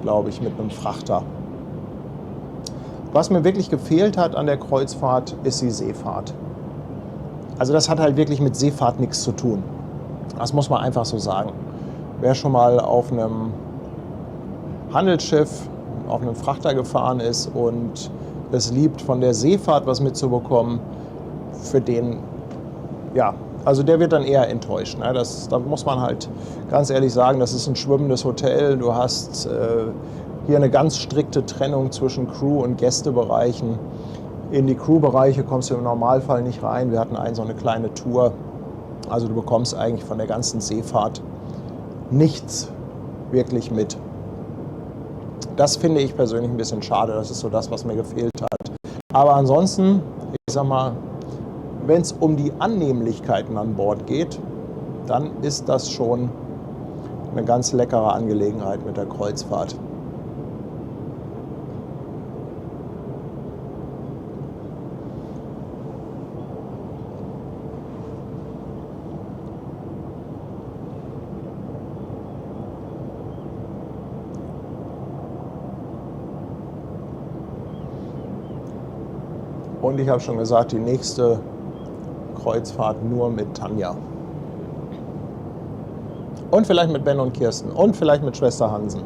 glaube ich, mit einem Frachter. Was mir wirklich gefehlt hat an der Kreuzfahrt, ist die Seefahrt. Also das hat halt wirklich mit Seefahrt nichts zu tun. Das muss man einfach so sagen. Wer schon mal auf einem Handelsschiff, auf einem Frachter gefahren ist und es liebt, von der Seefahrt was mitzubekommen, für den, ja, also der wird dann eher enttäuscht. Ne? Da muss man halt ganz ehrlich sagen, das ist ein schwimmendes Hotel. Du hast hier eine ganz strikte Trennung zwischen Crew- und Gästebereichen. In die Crew-Bereiche kommst du im Normalfall nicht rein. Wir hatten so eine kleine Tour. Also du bekommst eigentlich von der ganzen Seefahrt nichts wirklich mit. Das finde ich persönlich ein bisschen schade. Das ist so das, was mir gefehlt hat. Aber ansonsten, ich sag mal, wenn es um die Annehmlichkeiten an Bord geht, dann ist das schon eine ganz leckere Angelegenheit mit der Kreuzfahrt. Und ich habe schon gesagt, die nächste Kreuzfahrt nur mit Tanja. Und vielleicht mit Ben und Kirsten. Und vielleicht mit Schwester Hansen.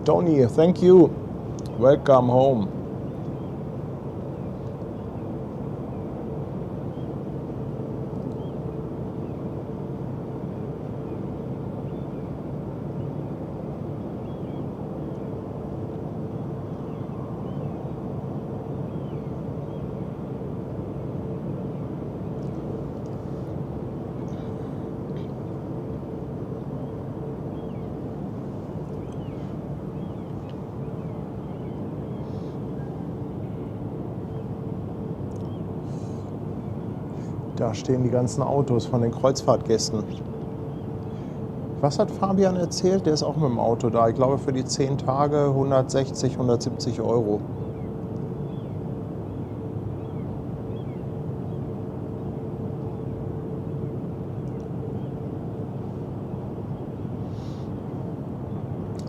Tony, thank you. Welcome home. Da stehen die ganzen Autos von den Kreuzfahrtgästen. Was hat Fabian erzählt? Der ist auch mit dem Auto da. Ich glaube für die 10 Tage 160, 170 Euro.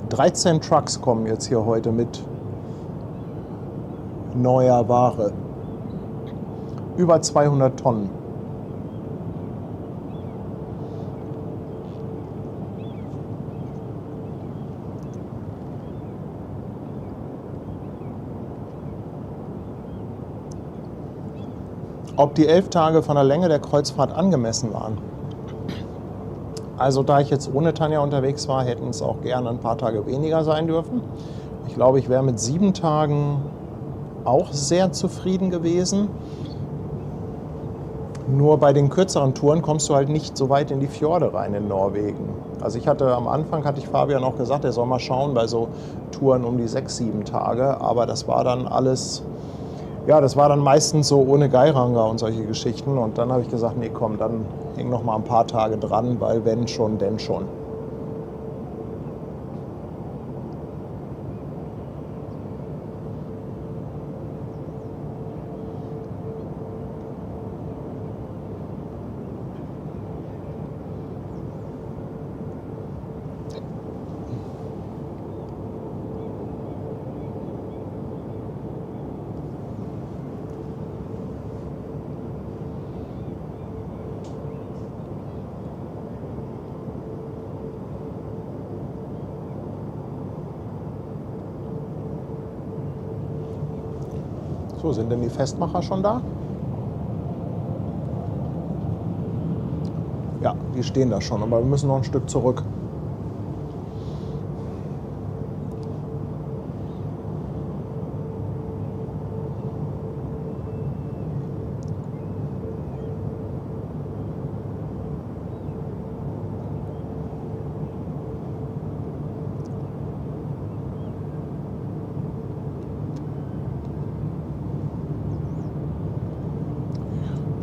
...13 Trucks kommen jetzt hier heute mit neuer Ware. Über 200 Tonnen. Ob die 11 Tage von der Länge der Kreuzfahrt angemessen waren. Also da ich jetzt ohne Tanja unterwegs war, hätten es auch gerne ein paar Tage weniger sein dürfen. Ich glaube, ich wäre mit 7 Tagen auch sehr zufrieden gewesen. Nur bei den kürzeren Touren kommst du halt nicht so weit in die Fjorde rein in Norwegen. Also am Anfang hatte ich Fabian auch gesagt, er soll mal schauen bei so Touren um die 6, 7 Tage. Aber das war dann alles... Ja, das war dann meistens so ohne Geiranger und solche Geschichten. Und dann habe ich gesagt, nee, komm, dann häng noch mal ein paar Tage dran, weil wenn schon, denn schon. So, sind denn die Festmacher schon da? Ja, die stehen da schon, aber wir müssen noch ein Stück zurück.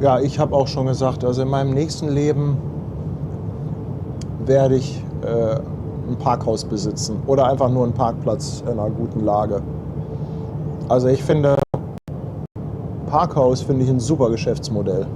Ja, ich habe auch schon gesagt, also in meinem nächsten Leben werde ich ein Parkhaus besitzen oder einfach nur einen Parkplatz in einer guten Lage. Also ich finde, Parkhaus finde ich ein super Geschäftsmodell.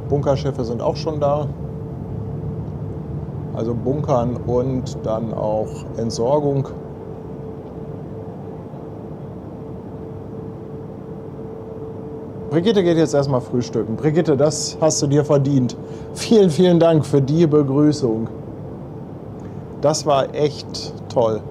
Bunkerschiffe sind auch schon da. Also Bunkern und dann auch Entsorgung. Brigitte geht jetzt erstmal frühstücken. Brigitte, das hast du dir verdient. Vielen, vielen Dank für die Begrüßung. Das war echt toll.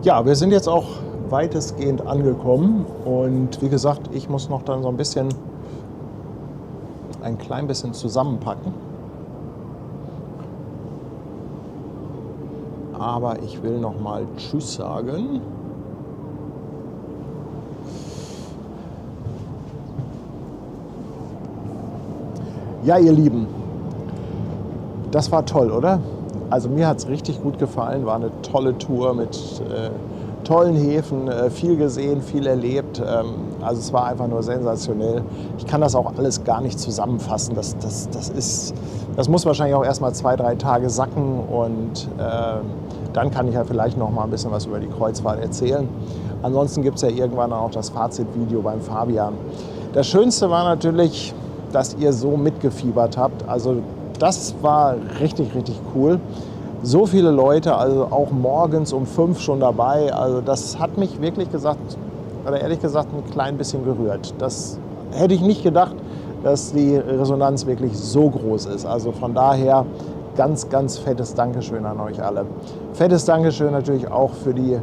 Ja, wir sind jetzt auch weitestgehend angekommen und wie gesagt, ich muss noch dann so ein bisschen ein klein bisschen zusammenpacken. Aber ich will noch mal Tschüss sagen. Ja, ihr Lieben, das war toll, oder? Also mir hat es richtig gut gefallen, war eine tolle Tour mit tollen Häfen, viel gesehen, viel erlebt. Also es war einfach nur sensationell. Ich kann das auch alles gar nicht zusammenfassen. Das muss wahrscheinlich auch erst mal 2-3 Tage sacken und dann kann ich ja vielleicht noch mal ein bisschen was über die Kreuzfahrt erzählen. Ansonsten gibt es ja irgendwann auch das Fazitvideo beim Fabian. Das Schönste war natürlich, dass ihr so mitgefiebert habt. Also das war richtig, richtig cool. So viele Leute, also auch morgens um 5 schon dabei. Also das hat mich wirklich ehrlich gesagt ein klein bisschen gerührt. Das hätte ich nicht gedacht, dass die Resonanz wirklich so groß ist. Also von daher ganz, ganz fettes Dankeschön an euch alle. Fettes Dankeschön natürlich auch für die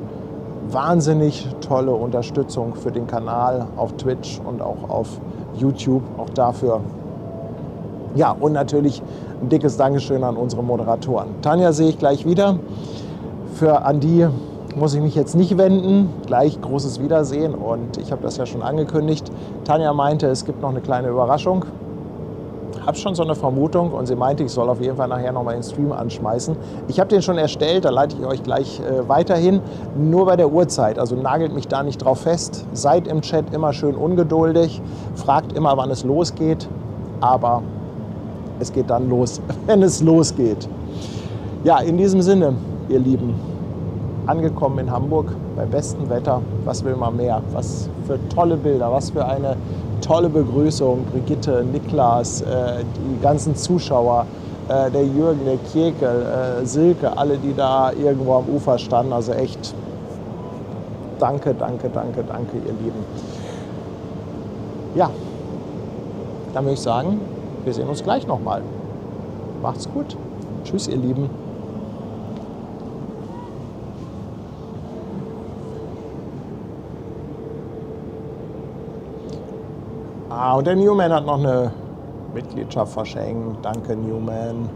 wahnsinnig tolle Unterstützung für den Kanal auf Twitch und auch auf YouTube. Auch dafür. Ja, und natürlich ein dickes Dankeschön an unsere Moderatoren. Tanja sehe ich gleich wieder. An die muss ich mich jetzt nicht wenden. Gleich großes Wiedersehen und ich habe das ja schon angekündigt. Tanja meinte, es gibt noch eine kleine Überraschung. Habe schon so eine Vermutung und sie meinte, ich soll auf jeden Fall nachher nochmal den Stream anschmeißen. Ich habe den schon erstellt, da leite ich euch gleich weiterhin. Nur bei der Uhrzeit, also nagelt mich da nicht drauf fest. Seid im Chat immer schön ungeduldig, fragt immer, wann es losgeht, aber es geht dann los, wenn es losgeht. Ja, in diesem Sinne, ihr Lieben, angekommen in Hamburg bei bestem Wetter. Was will man mehr? Was für tolle Bilder, was für eine tolle Begrüßung. Brigitte, Niklas, die ganzen Zuschauer, der Jürgen, der Kjekel, Silke, alle, die da irgendwo am Ufer standen. Also echt danke, danke, danke, danke, ihr Lieben. Ja, dann würde ich sagen, wir sehen uns gleich nochmal. Macht's gut. Tschüss, ihr Lieben. Und der Newman hat noch eine Mitgliedschaft verschenkt. Danke, Newman.